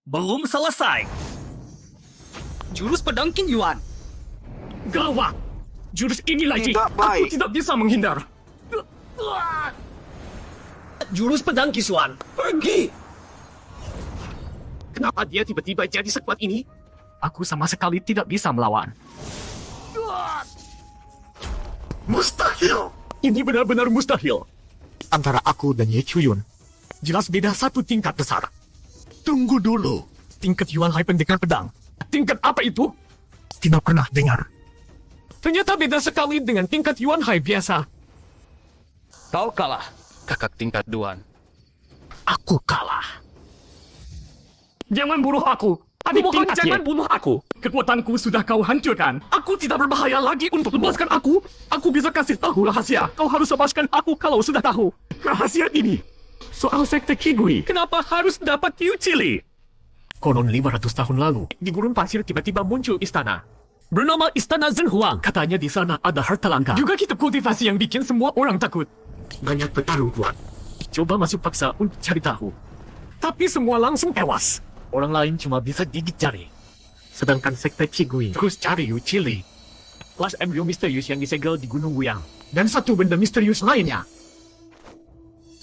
Belum selesai. Jurus pedang King Yuan. Gawat. Jurus ini lagi. Tidak Aku baik. tidak bisa menghindar. Jurus pedang Kisuan. Pergi. Kenapa dia tiba-tiba jadi sekuat ini? Aku sama sekali tidak bisa melawan. Mustahil. Ini benar-benar mustahil. Antara aku dan Ye Chuyun, jelas beda satu tingkat besar. Tunggu dulu. Tingkat Yuan Hai pendekar pedang. Tingkat apa itu? Tidak pernah dengar. Ternyata beda sekali dengan tingkat Yuan Hai biasa. Kau kalah, kakak tingkat Duan. Aku kalah. Jangan bunuh aku. Adik Kumohon tingkat jangan Ye. bunuh aku. Kekuatanku sudah kau hancurkan. Aku tidak berbahaya lagi untuk lepaskan aku. Aku bisa kasih tahu rahasia. Kau harus lepaskan aku kalau sudah tahu. Rahasia ini. Soal sekte Kigui. Kenapa harus dapat Tiu Chili? Konon 500 tahun lalu, di gurun pasir tiba-tiba muncul istana. Bernama Istana Zhenhuang. Katanya di sana ada harta langka. Juga kitab kultivasi yang bikin semua orang takut. Banyak petarung kuat. Coba masuk paksa untuk cari tahu. Tapi semua langsung tewas. Orang lain cuma bisa gigit jari. Sedangkan sekte Kigui terus cari Yu Chili. Kelas embrio misterius yang disegel di Gunung Wuyang. Dan satu benda misterius lainnya.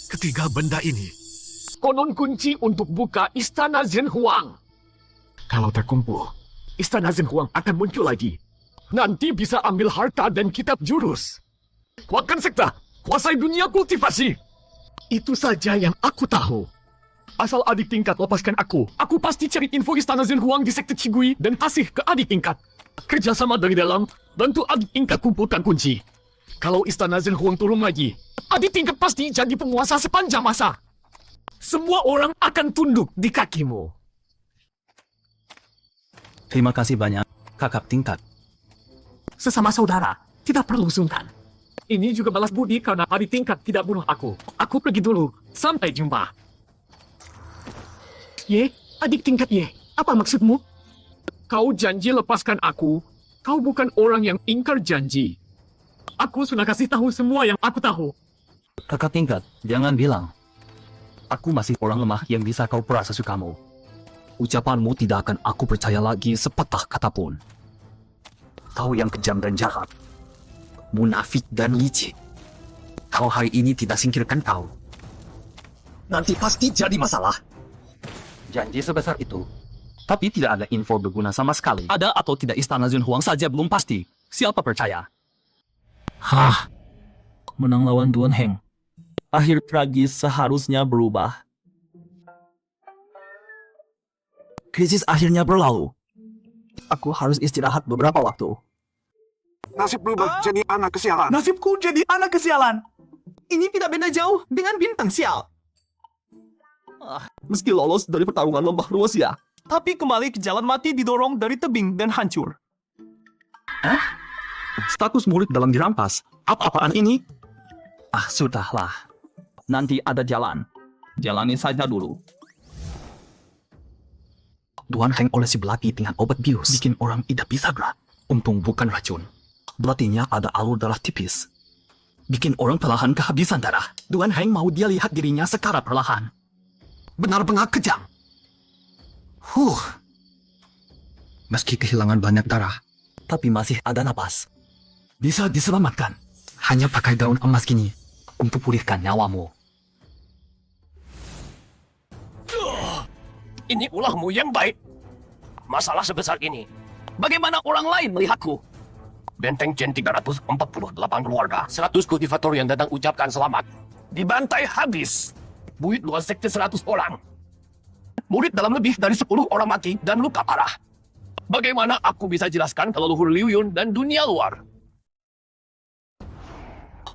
Ketiga benda ini konon kunci untuk buka Istana Zhenhuang. Kalau terkumpul, Istana Zhenhuang akan muncul lagi. Nanti bisa ambil harta dan kitab jurus. Kuatkan sekte, kuasai dunia kultivasi. Itu saja yang aku tahu. Asal adik tingkat lepaskan aku pasti cari info Istana Zhenhuang di sekte Qigui dan kasih ke adik tingkat. Kerjasama dari dalam, bantu adik tingkat kumpulkan kunci. Kalau Istana Zhenhuang turun lagi, adik tingkat pasti jadi penguasa sepanjang masa. Semua orang akan tunduk di kakimu. Terima kasih banyak, kakak tingkat. Sesama saudara, tidak perlu sungkan. Ini juga balas budi karena adik tingkat tidak bunuh aku. Aku pergi dulu. Sampai jumpa. Ye, adik tingkat Ye, apa maksudmu? Kau janji lepaskan aku. Kau bukan orang yang ingkar janji. Aku sudah kasih tahu semua yang aku tahu. Kakak tingkat, jangan bilang. Aku masih orang lemah yang bisa kau perasa sukamu. Ucapanmu tidak akan aku percaya lagi sepatah kata pun. Kau yang kejam dan jahat. Munafik dan licik. Kau hari ini tidak singkirkan kau. Nanti pasti jadi masalah. Janji sebesar itu. Tapi tidak ada info berguna sama sekali. Ada atau tidak Istana Zhenhuang saja belum pasti. Siapa percaya? Hah? Menang lawan Duan Heng. Akhir tragis seharusnya berubah. Krisis akhirnya berlalu. Aku harus istirahat beberapa waktu. Nasib berubah jadi anak kesialan. Nasibku jadi anak kesialan. Ini tidak beda jauh dengan bintang sial. Meski lolos dari pertarungan lembah Rusia, tapi kembali ke jalan mati didorong dari tebing dan hancur. Status murid dalam dirampas. Apa-apaan ini? Ah, sudahlah. Nanti ada jalan. Jalani saja dulu. Duan Heng olesi belati dengan obat bius. Bikin orang tidak bisa gerak. Untung bukan racun. Belatinya ada alur darah tipis. Bikin orang perlahan kehabisan darah. Duan Heng mau dia lihat dirinya secara perlahan. Benar-benar kejam. Meski kehilangan banyak darah, tapi masih ada napas. Bisa diselamatkan. Hanya pakai daun emas gini untuk pulihkan nyawamu. Ini ulahmu yang baik. Masalah sebesar ini. Bagaimana orang lain melihatku? Benteng Chen 348 keluarga. 100 kultivator yang datang ucapkan selamat. Dibantai habis. Buit luar sekte 100 orang. Murid dalam lebih dari 10 orang mati dan luka parah. Bagaimana aku bisa jelaskan ke leluhur Liu Yun dan dunia luar?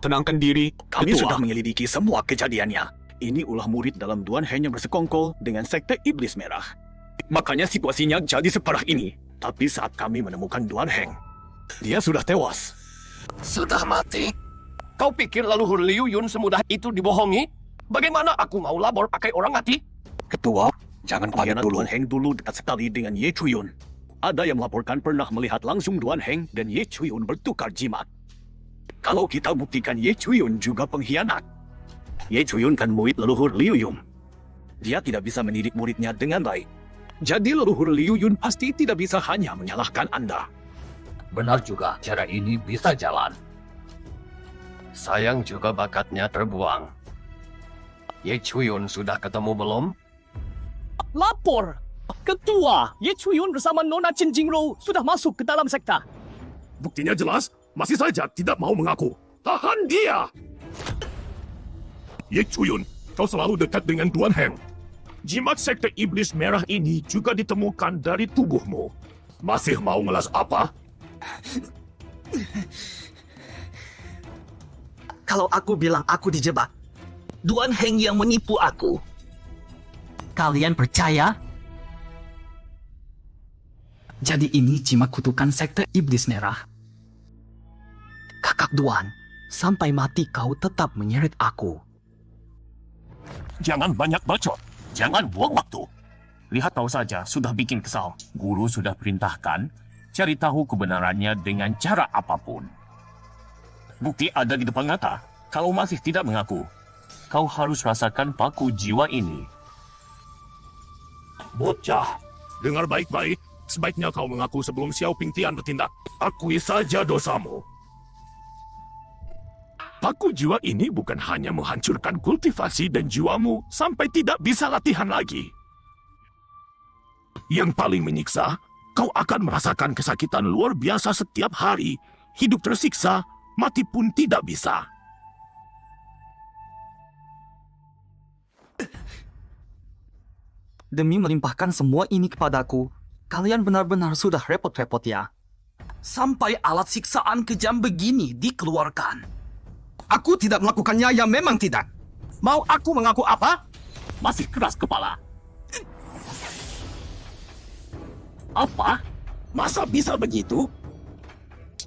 Tenangkan diri, kami Ketua. sudah menyelidiki semua kejadiannya. Ini ulah murid dalam Duan Heng yang bersekongkol dengan sekte Iblis Merah. Makanya situasinya jadi separah ini. Tapi saat kami menemukan Duan Heng, dia sudah tewas. Sudah mati? Kau pikir leluhur Liu Yun semudah itu dibohongi? Bagaimana aku mau labor pakai orang mati? Ketua, jangan pengkhianat Duan Heng dulu dekat sekali dengan Ye Chuyun. Ada yang melaporkan pernah melihat langsung Duan Heng dan Ye Chuyun bertukar jimat. Kalau kita buktikan Ye Chuyun juga pengkhianat, Ye Chuyun kan murid leluhur Liu Yun. Dia tidak bisa mendidik muridnya dengan baik. Jadi leluhur Liu Yun pasti tidak bisa hanya menyalahkan Anda. Benar juga, cara ini bisa jalan. Sayang juga bakatnya terbuang. Ye Chuyun sudah ketemu belum? Lapor! Ketua Ye Chuyun bersama Nona Chen Jingro sudah masuk ke dalam sekta. Buktinya jelas, masih saja tidak mau mengaku. Tahan dia! Ye Chuyun, kau selalu dekat dengan Tuan Heng. Jimat sekte iblis merah ini juga ditemukan dari tubuhmu. Masih mau ngelas apa? Kalau aku bilang aku dijebak, Tuan Heng yang menipu aku. Kalian percaya? Jadi ini jimat kutukan sekte iblis merah. Kakak Duan, sampai mati kau tetap menyeret aku. Jangan banyak bacot. Jangan buang waktu. Lihat tahu saja, sudah bikin kesal. Guru sudah perintahkan, cari tahu kebenarannya dengan cara apapun. Bukti ada di depan mata. Kalau masih tidak mengaku, kau harus rasakan paku jiwa ini. Bocah, dengar baik-baik. Sebaiknya kau mengaku sebelum Xiao Pingtian bertindak. Akui saja dosamu. Paku jiwa ini bukan hanya menghancurkan kultivasi dan jiwamu sampai tidak bisa latihan lagi. Yang paling menyiksa, kau akan merasakan kesakitan luar biasa setiap hari. Hidup tersiksa, mati pun tidak bisa. Demi melimpahkan semua ini kepadaku, kalian benar-benar sudah repot-repot ya. Sampai alat siksaan kejam begini dikeluarkan. Aku tidak melakukannya, ya memang tidak. Mau aku mengaku apa? Masih keras kepala. Apa? Masa bisa begitu?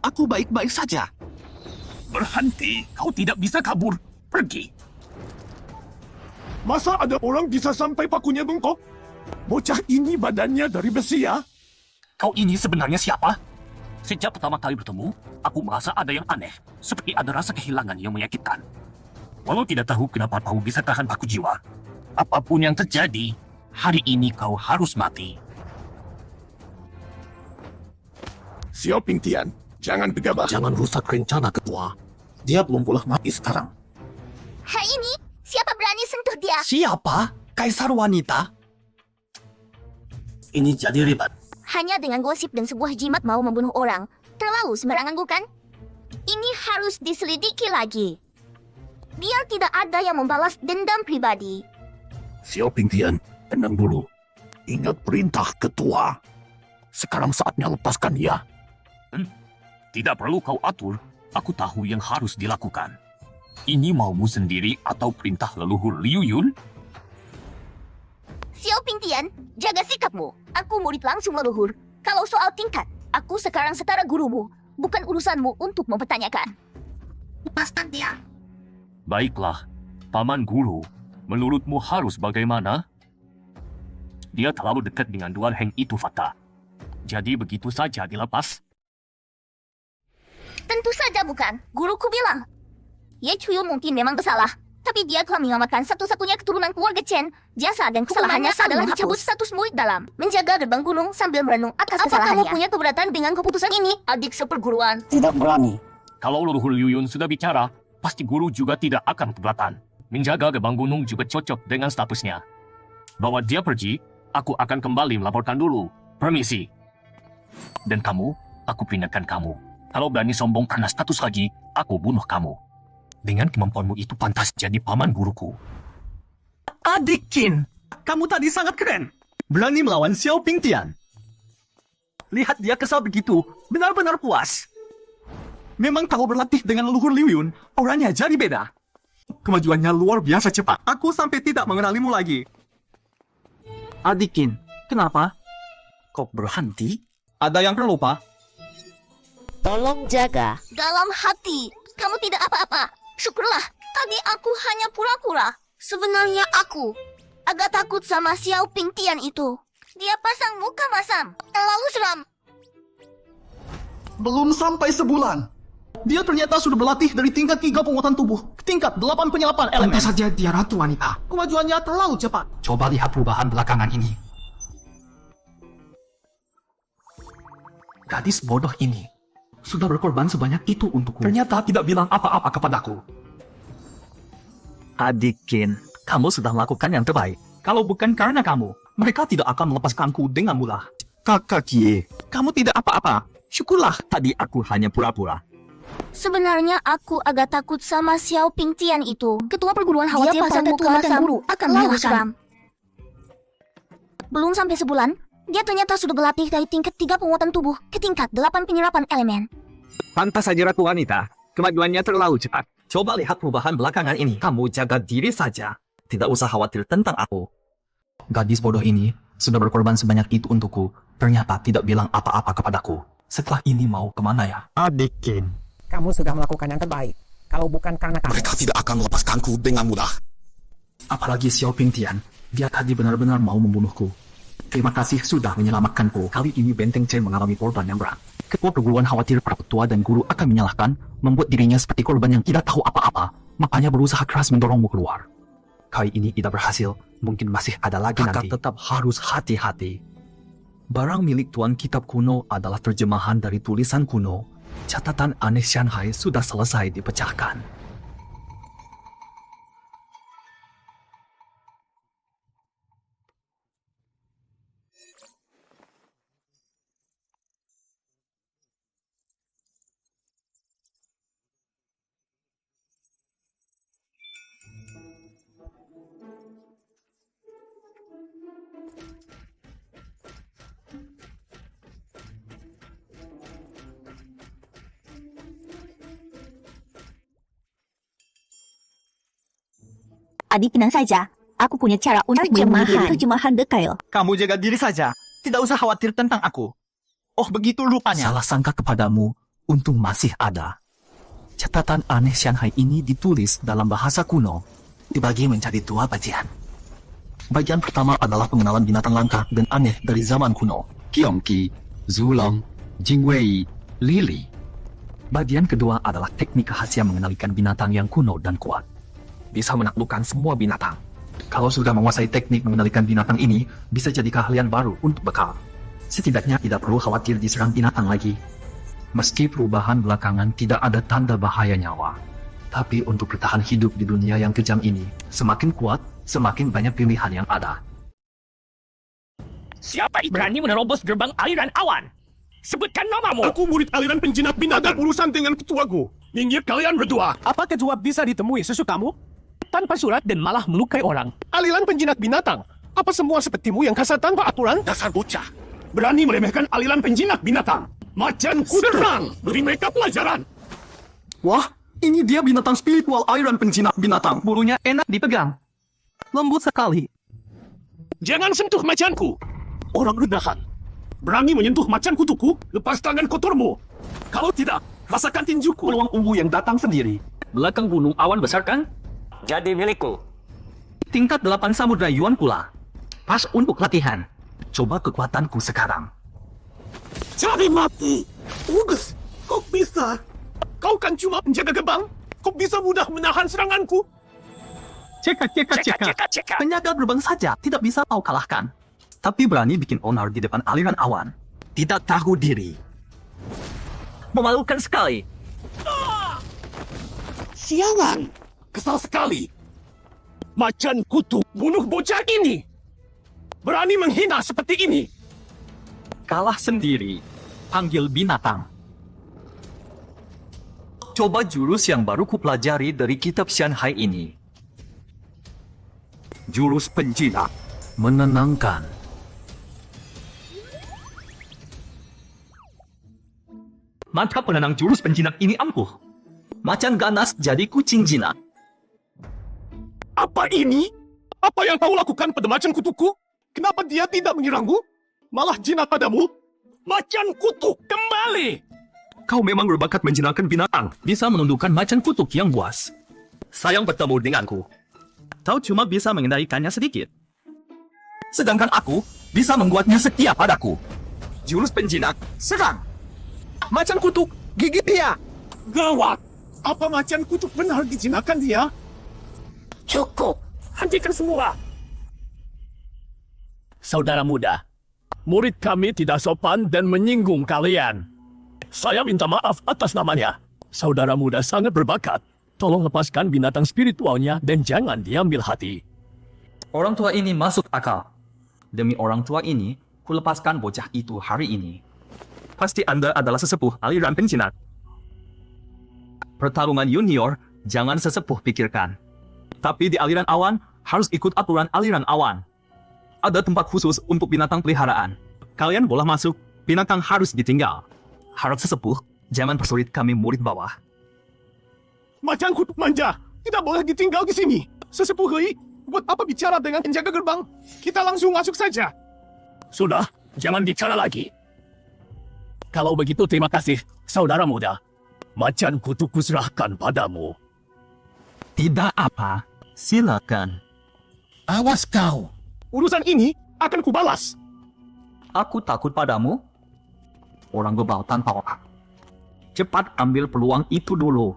Aku baik-baik saja. Berhenti, kau tidak bisa kabur. Pergi. Masa ada orang bisa sampai pakunya bengkok? Bocah ini badannya dari besi ya? Kau ini sebenarnya siapa? Sejak pertama kali bertemu, aku merasa ada yang aneh. Seperti ada rasa kehilangan yang menyakitkan. Walau tidak tahu kenapa kau bisa tahan paku jiwa. Apapun yang terjadi, hari ini kau harus mati. Xiao Pingtian, jangan gegabah. Jangan rusak rencana ketua. Dia belum pula mati sekarang. Hai ini, siapa berani sentuh dia? Siapa? Kaisar wanita? Ini jadi ribet. Hanya dengan gosip dan sebuah jimat mau membunuh orang. Terlalu sembarangan bukan? Ini harus diselidiki lagi. Biar tidak ada yang membalas dendam pribadi. Xiao Pingtian, tenang dulu. Ingat perintah ketua. Sekarang saatnya lepaskan dia. Tidak perlu kau atur. Aku tahu yang harus dilakukan. Ini maumu sendiri atau perintah leluhur Liu Yun? Xiao Pingtian, jaga sikapmu. Aku murid langsung leluhur. Kalau soal tingkat, aku sekarang setara gurumu. Bukan urusanmu untuk mempertanyakan. Lepaskan dia. Baiklah, Paman Guru. Menurutmu harus bagaimana? Dia terlalu dekat dengan Tuan Heng itu fakta. Jadi begitu saja dilepas? Tentu saja bukan. Guruku bilang. Ye Chuyun mungkin memang bersalah. Tapi dia telah menyelamatkan satu-satunya keturunan keluarga Chen. Jasa dan kesalahannya adalah dicabut status murid dalam. Menjaga gerbang gunung sambil merenung atas kesalahannya. Apa kamu punya keberatan dengan keputusan ini, adik seperguruan? Tidak berani. Kalau leluhur Liu Yun sudah bicara, pasti guru juga tidak akan keberatan. Menjaga gerbang gunung juga cocok dengan statusnya. Bawa dia pergi, aku akan kembali melaporkan dulu. Permisi. Dan kamu, aku pindahkan kamu. Kalau berani sombong karena status lagi, aku bunuh kamu. Dengan kemampuanmu itu pantas jadi paman guruku. Adik Qin, kamu tadi sangat keren. Berani melawan Xiao Pingtian. Lihat dia kesal begitu, benar-benar puas. Memang kalau berlatih dengan leluhur Liu Yun, orangnya jadi beda. Kemajuannya luar biasa cepat. Aku sampai tidak mengenalimu lagi. Adik Qin, kenapa? Kok berhenti? Ada yang terlupa? Tolong jaga. Dalam hati, kamu tidak apa-apa. Syukurlah, tadi aku hanya pura-pura. Sebenarnya aku agak takut sama Xiao Pingtian itu. Dia pasang muka masam, terlalu seram. Belum sampai sebulan. Dia ternyata sudah berlatih dari tingkat 3 penguatan tubuh ke tingkat 8 penyerapan elemen. Pantas saja dia ratu wanita. Kemajuannya terlalu cepat. Coba lihat perubahan belakangan ini. Gadis bodoh ini sudah berkorban sebanyak itu untukku. Ternyata tidak bilang apa-apa kepadaku. Adik Kin, kamu sudah melakukan yang terbaik. Kalau bukan karena kamu, mereka tidak akan melepaskanku dengan mudah. Kakak Kie, Kamu tidak apa-apa. Syukurlah tadi aku hanya pura-pura. Sebenarnya aku agak takut sama Xiao Pingtian itu. Ketua perguruan khawatir Dia pada pramuka dan guru akan menyalahkan. seram. Belum sampai sebulan, dia ternyata sudah berlatih dari tingkat 3 penguatan tubuh ke tingkat 8 penyerapan elemen. Pantas saja Ratu Wanita. Kemajuannya terlalu cepat. Coba lihat perubahan belakangan ini. Kamu jaga diri saja. Tidak usah khawatir tentang aku. Gadis bodoh ini sudah berkorban sebanyak itu untukku. Ternyata tidak bilang apa-apa kepadaku. Setelah ini mau kemana ya? Adik Kin. Kamu sudah melakukan yang terbaik. Kalau bukan karena kamu. mereka tidak akan melepaskanku dengan mudah. Apalagi Xiao Pingtian. Dia tadi benar-benar mau membunuhku. Terima kasih sudah menyelamatkanku. Kali ini Benteng Chen mengalami korban yang berat. Ketua perguruan khawatir para petua dan guru akan menyalahkan, membuat dirinya seperti korban yang tidak tahu apa-apa. Makanya berusaha keras mendorongmu keluar. Kali ini tidak berhasil, mungkin masih ada lagi nanti. Tetap harus hati-hati. Barang milik Tuan Kitab Kuno adalah terjemahan dari tulisan kuno. Catatan aneh Shanghai sudah selesai dipecahkan. Adik tenang saja. Aku punya cara untuk melindungi terjemahan detail. Kamu jaga diri saja. Tidak usah khawatir tentang aku. Oh begitu rupanya. Salah sangka kepadamu, untung masih ada. Catatan aneh Shanghai ini ditulis dalam bahasa kuno, dibagi menjadi 2 bagian. Bagian pertama adalah pengenalan binatang langka dan aneh dari zaman kuno. Kiongki, Zulong, Jingwei, Lili. Bagian kedua adalah teknik rahasia mengenalikan binatang yang kuno dan kuat. Bisa menaklukkan semua binatang. Kalau sudah menguasai teknik mengendalikan binatang ini, bisa jadi keahlian baru untuk bekal. Setidaknya tidak perlu khawatir diserang binatang lagi. Meski perubahan belakangan tidak ada tanda bahaya nyawa. Tapi untuk bertahan hidup di dunia yang kejam ini, semakin kuat, semakin banyak pilihan yang ada. Siapa itu berani menerobos gerbang aliran awan? Sebutkan namamu. Aku murid aliran penjinak binatang. Ada urusan dengan ketuaku. Minggir kalian berdua. Apa ketua bisa ditemui sesukamu? Tanpa surat dan malah melukai orang. Aliran penjinak binatang. Apa semua sepertimu yang kasar tanpa aturan? Dasar bocah. Berani meremehkan aliran penjinak binatang. Macan kutu. Serang! Beri mereka pelajaran. Wah, ini dia binatang spiritual airan penjinak binatang. Bulunya enak dipegang. Lembut sekali. Jangan sentuh macanku. Orang rendahan. Berani menyentuh macan kutuku? Lepas tangan kotormu. Kalau tidak, rasakan tinjuku. Peluang ungu yang datang sendiri. Belakang gunung awan besar kan? Jadi milikku. Tingkat 8 samudra Yuan pula. Pas untuk latihan. Coba kekuatanku sekarang. Cari mati. Ugus, kau bisa. Kau kan cuma penjaga gerbang. Kau bisa mudah menahan seranganku. Ceka. Penjaga gerbang saja tidak bisa kau kalahkan. Tapi berani bikin onar di depan aliran awan. Tidak tahu diri. Memalukan sekali. Sialan. Kesal sekali. Macan kutu bunuh bocah ini. Berani menghina seperti ini. Kalah sendiri. Panggil binatang. Coba jurus yang baru kupelajari dari kitab Shanghai ini. Jurus penjinak. Menenangkan. Mantap penenang jurus penjinak ini ampuh. Macan ganas jadi kucing jinak. Apa ini? Apa yang kau lakukan pada macan kutuku? Kenapa dia tidak menyerangmu? Malah jinak padamu? Macan kutu kembali! Kau memang berbakat menjinakkan binatang. Bisa menundukkan macan kutuk yang buas. Sayang bertemu denganku. Kau cuma bisa mengendalikannya sedikit. Sedangkan aku bisa membuatnya setia padaku. Jurus penjinak, serang! Macan kutuk, gigit dia! Gawat! Apa macan kutuk benar dijinakkan dia? Cukup! Hentikan semua! Saudara muda, Murid kami tidak sopan dan menyinggung kalian. Saya minta maaf atas namanya. Saudara muda sangat berbakat. Tolong lepaskan binatang spiritualnya dan jangan diambil hati. Orang tua ini masuk akal. Demi orang tua ini, kulepaskan bocah itu hari ini. Pasti Anda adalah sesepuh aliran penjinak. Pertarungan junior, jangan sesepuh pikirkan. Tapi di aliran awan, harus ikut aturan aliran awan. Ada tempat khusus untuk binatang peliharaan. Kalian boleh masuk, binatang harus ditinggal. Harap sesepuh, jangan persulit kami murid bawah. Macam kutub manja, tidak boleh ditinggal di sini. Sesepuh Hei, buat apa bicara dengan penjaga gerbang? Kita langsung masuk saja. Sudah, jangan bicara lagi. Kalau begitu terima kasih, saudara muda. Macan kutuku serahkan padamu. Tidak apa. Silakan. Awas kau. Urusan ini akan kubalas. Aku takut padamu. Orang bebal tanpa otak. Cepat ambil peluang itu dulu.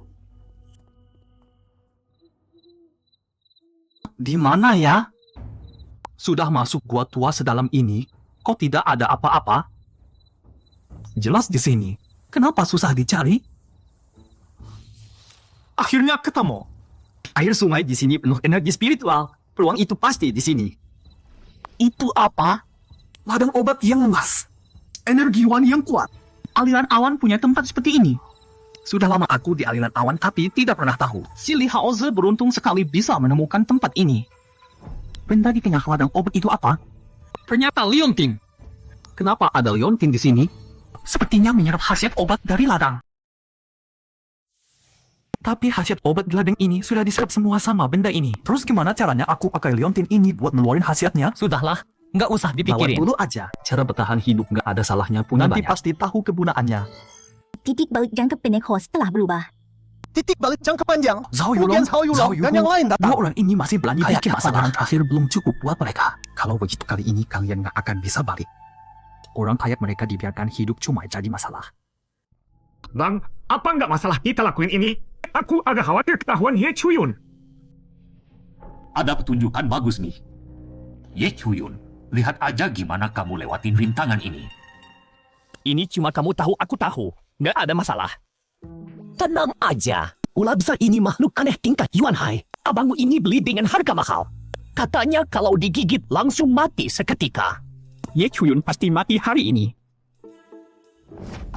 Di mana ya? Sudah masuk gua tua sedalam ini, kok tidak ada apa-apa? Jelas di sini. Kenapa susah dicari? Akhirnya ketemu. Air sungai di sini penuh energi spiritual. Peluang itu pasti di sini. Itu apa? Ladang obat yang emas. Energiwan yang kuat. Aliran awan punya tempat seperti ini. Sudah lama aku di aliran awan tapi tidak pernah tahu. Si Li Haoze beruntung sekali bisa menemukan tempat ini. Benda di tengah ladang obat itu apa? Ternyata liontin. Kenapa ada liontin di sini? Sepertinya menyerap khasiat obat dari ladang. Tapi khasiat obat di ladang ini sudah diserap semua sama benda ini. Terus gimana caranya aku pakai liontin ini buat ngeluarin khasiatnya? Sudahlah, nggak usah dipikirin. Lawan dulu aja. Cara bertahan hidup nggak ada salahnya punya nanti banyak. Pasti tahu kegunaannya. Titik balik jangka pendek host telah berubah. Titik balik jangka panjang. Zhao Yulong dan yang lain datang. Dua orang ini masih berani bikin masalah. Terakhir belum cukup buat mereka. Kalau begitu kali ini kalian nggak akan bisa balik. Orang kayak mereka dibiarkan hidup cuma jadi masalah. Bang, apa nggak masalah kita lakuin ini? Aku agak khawatir ketahuan Ye Chuyun. Ada petunjukan bagus nih. Ye Chuyun, lihat aja gimana kamu lewatin rintangan ini. Ini cuma kamu tahu, aku tahu. Nggak ada masalah. Tenang aja. Ular besar ini makhluk aneh tingkat Yuan Hai. Abangmu ini beli dengan harga mahal. Katanya kalau digigit langsung mati seketika. Ye Chuyun pasti mati hari ini.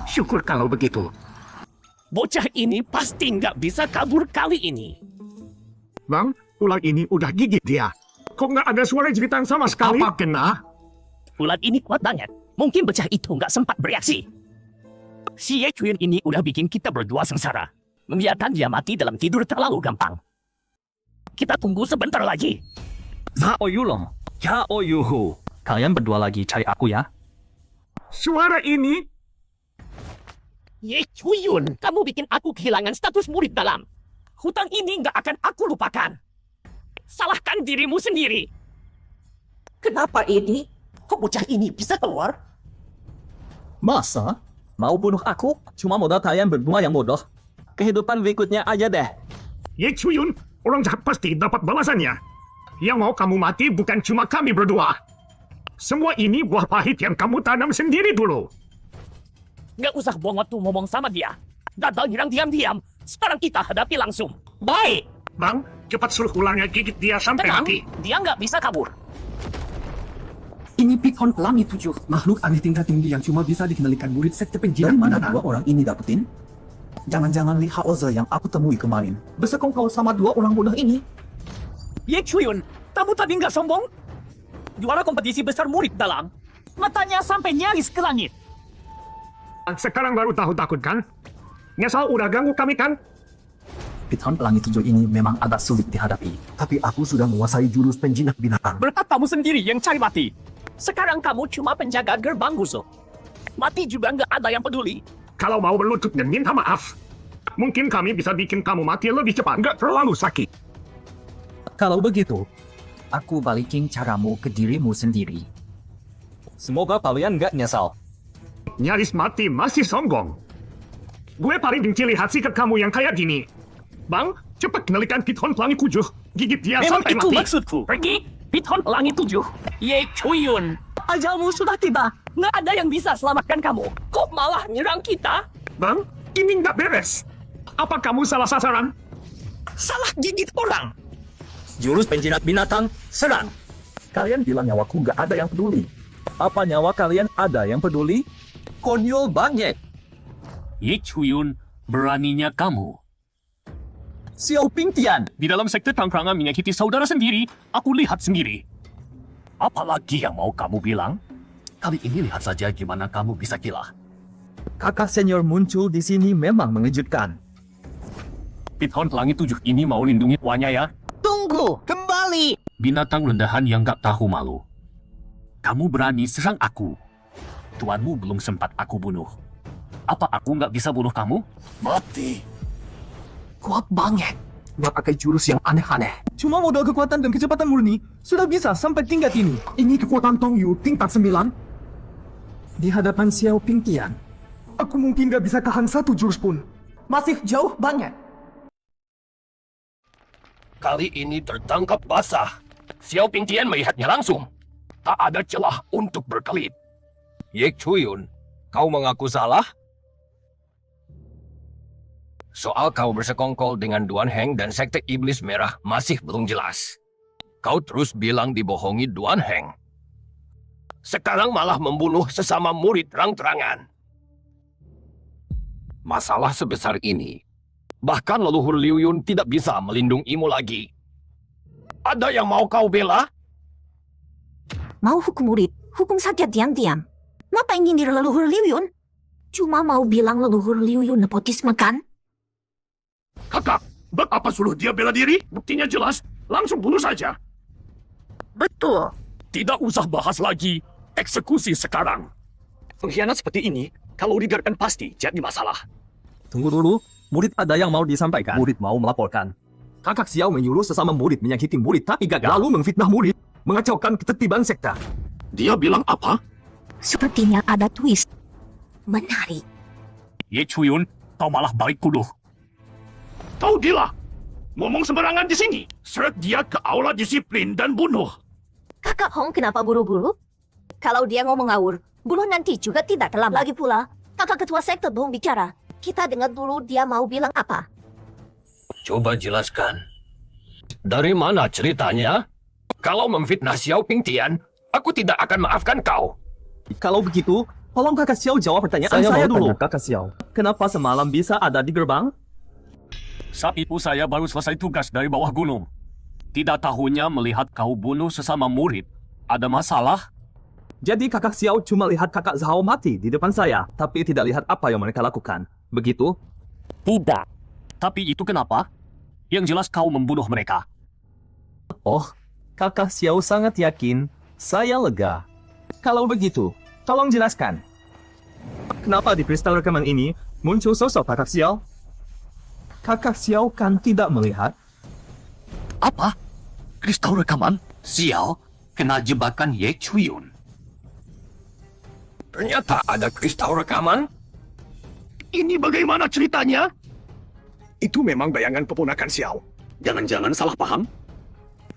Syukur kalau begitu. Bocah ini pasti nggak bisa kabur kali ini. Bang, ular ini udah gigit dia. Kok nggak ada suara jeritan sama sekali? Apa kena? Ular ini kuat banget. Mungkin bocah itu nggak sempat bereaksi. Si Ye Chuyun ini udah bikin kita berdua sengsara. Membiarkan dia mati dalam tidur terlalu gampang. Kita tunggu sebentar lagi. Zhao Yulong, Yao Yuhu. Kalian berdua lagi cari aku ya. Suara ini? Ye Chuyun, kamu bikin aku kehilangan status murid dalam. Hutang ini nggak akan aku lupakan. Salahkan dirimu sendiri. Kenapa ini? Kok bocah ini bisa keluar? Masa? Mau bunuh aku? Cuma modal kalian berdua yang bodoh. Kehidupan berikutnya aja deh. Ye Chuyun, orang jahat pasti dapat balasannya. Yang mau kamu mati bukan cuma kami berdua. Semua ini buah pahit yang kamu tanam sendiri dulu. Nggak usah buang waktu ngomong sama dia. Gagal nyerang diam-diam. Sekarang kita hadapi langsung. Baik. Bang, cepat suruh ularnya gigit dia sampai Tenang, mati. dia nggak bisa kabur. Ini Pikon Pelangi 7, makhluk aneh tingkat tinggi yang cuma bisa dikendalikan murid sekte penjinak. Dari mana dua orang ini dapetin? Jangan-jangan Li Haoze yang aku temui kemarin bersekongkol sama dua orang bodoh ini. Ye Chuyun, kamu tadi nggak sombong? Juara kompetisi besar murid dalam. Matanya sampai nyaris ke langit. Sekarang baru tahu takut kan? Nyesal udah ganggu kami kan? Pikon Pelangi 7 ini memang agak sulit dihadapi. Tapi aku sudah menguasai jurus penjinak binatang. Berkat kamu sendiri yang cari mati. Sekarang kamu cuma penjaga gerbang musuh. Mati juga nggak ada yang peduli. Kalau mau berlutut dan minta maaf, mungkin kami bisa bikin kamu mati lebih cepat, nggak terlalu sakit. Kalau begitu, aku balikin caramu ke dirimu sendiri. Semoga kalian nggak nyesal. Nyaris mati masih sombong. Gue paling benci lihat sikap kamu yang kayak gini. Bang, cepat kendalikan Pikon Pelangi 7. Gigit dia Memang sampai itu mati. maksudku. Pergi, Pikon Pelangi 7. Ye Chuyun, Ajalmu sudah tiba. Nggak ada yang bisa selamatkan kamu. Kok malah nyerang kita? Bang, ini nggak beres. Apa kamu salah sasaran? Salah gigit orang. Jurus penjinak binatang, serang. Kalian bilang nyawaku nggak ada yang peduli. Apa nyawa kalian ada yang peduli? Konyol banget. Ye Chuyun, beraninya kamu. Xiao Pingtian, Di dalam sekte tangkrangan menyakiti saudara sendiri, aku lihat sendiri. Apalagi yang mau kamu bilang? Kali ini lihat saja gimana kamu bisa gila. kakak senior muncul di sini memang mengejutkan. Pithon Pelangi 7 ini mau lindungi tuannya ya. Tunggu, kembali. Binatang rendahan yang gak tahu malu. Kamu berani serang aku. Tuanmu belum sempat aku bunuh. Apa aku gak bisa bunuh kamu? Mati. Kuat banget. Nggak pakai jurus yang aneh-aneh. Cuma modal kekuatan dan kecepatan murni sudah bisa sampai tingkat ini. Ini kekuatan Tong Yu tingkat 9. Di hadapan Xiao Pingtian, aku mungkin nggak bisa tahan satu jurus pun. Masih jauh banget. Kali ini tertangkap basah. Xiao Pingtian melihatnya langsung. Tak ada celah untuk berkelit. Ye Chuyun, kau mengaku salah? Soal kau bersekongkol dengan Duan Heng dan Sekte Iblis Merah masih belum jelas. Kau terus bilang dibohongi Duan Heng. Sekarang malah membunuh sesama murid terang-terangan. Masalah sebesar ini, bahkan leluhur Liu Yun tidak bisa melindungimu lagi. Ada yang mau kau bela? Mau hukum murid, hukum saja diam-diam. Ngapain nyindir leluhur Liu Yun? Cuma mau bilang leluhur Liu Yun nepotisme kan? Kakak, buat apa suruh dia bela diri? Buktinya jelas, langsung bunuh saja. Betul. Tidak usah bahas lagi, eksekusi sekarang. Pengkhianat seperti ini, kalau dibiarkan pasti jadi masalah. Tunggu dulu, murid ada yang mau disampaikan. Murid mau melaporkan. Kakak Xiao menyuruh sesama murid menyakiti murid tapi gagal. Lalu memfitnah murid, mengacaukan ketertiban sekta. Dia bilang apa? Sepertinya ada twist. Menarik. Ye Chuyun, kau malah balik tuduh. Kau gila. Ngomong sembarangan di sini. Seret dia ke aula disiplin dan bunuh. Kakak Hong kenapa buru-buru? Kalau dia ngomong ngawur, bunuh nanti juga tidak terlambat. Lagi pula, kakak ketua sekte belum bicara. Kita dengar dulu dia mau bilang apa. Coba jelaskan. Dari mana ceritanya? Kalau memfitnah Xiao Pingtian, aku tidak akan maafkan kau. Kalau begitu, tolong kakak Xiao jawab pertanyaan saya dulu. Kakak Xiao, kenapa semalam bisa ada di gerbang? Saat itu saya baru selesai tugas dari bawah gunung. Tidak tahunya melihat kau bunuh sesama murid. Ada masalah? Jadi kakak Xiao cuma lihat kakak Zhao mati di depan saya, tapi tidak lihat apa yang mereka lakukan. Begitu? Tidak. Tapi itu kenapa? Yang jelas kau membunuh mereka. Oh, kakak Xiao sangat yakin. Saya lega. Kalau begitu, tolong jelaskan. Kenapa di kristal rekaman ini muncul sosok kakak Xiao? Kakak Xiao kan tidak melihat. Apa? Kristal rekaman? Xiao kena jebakan Ye Chuyun. Ternyata ada kristal rekaman? Ini bagaimana ceritanya? Itu memang bayangan keponakan Xiao. Jangan-jangan salah paham?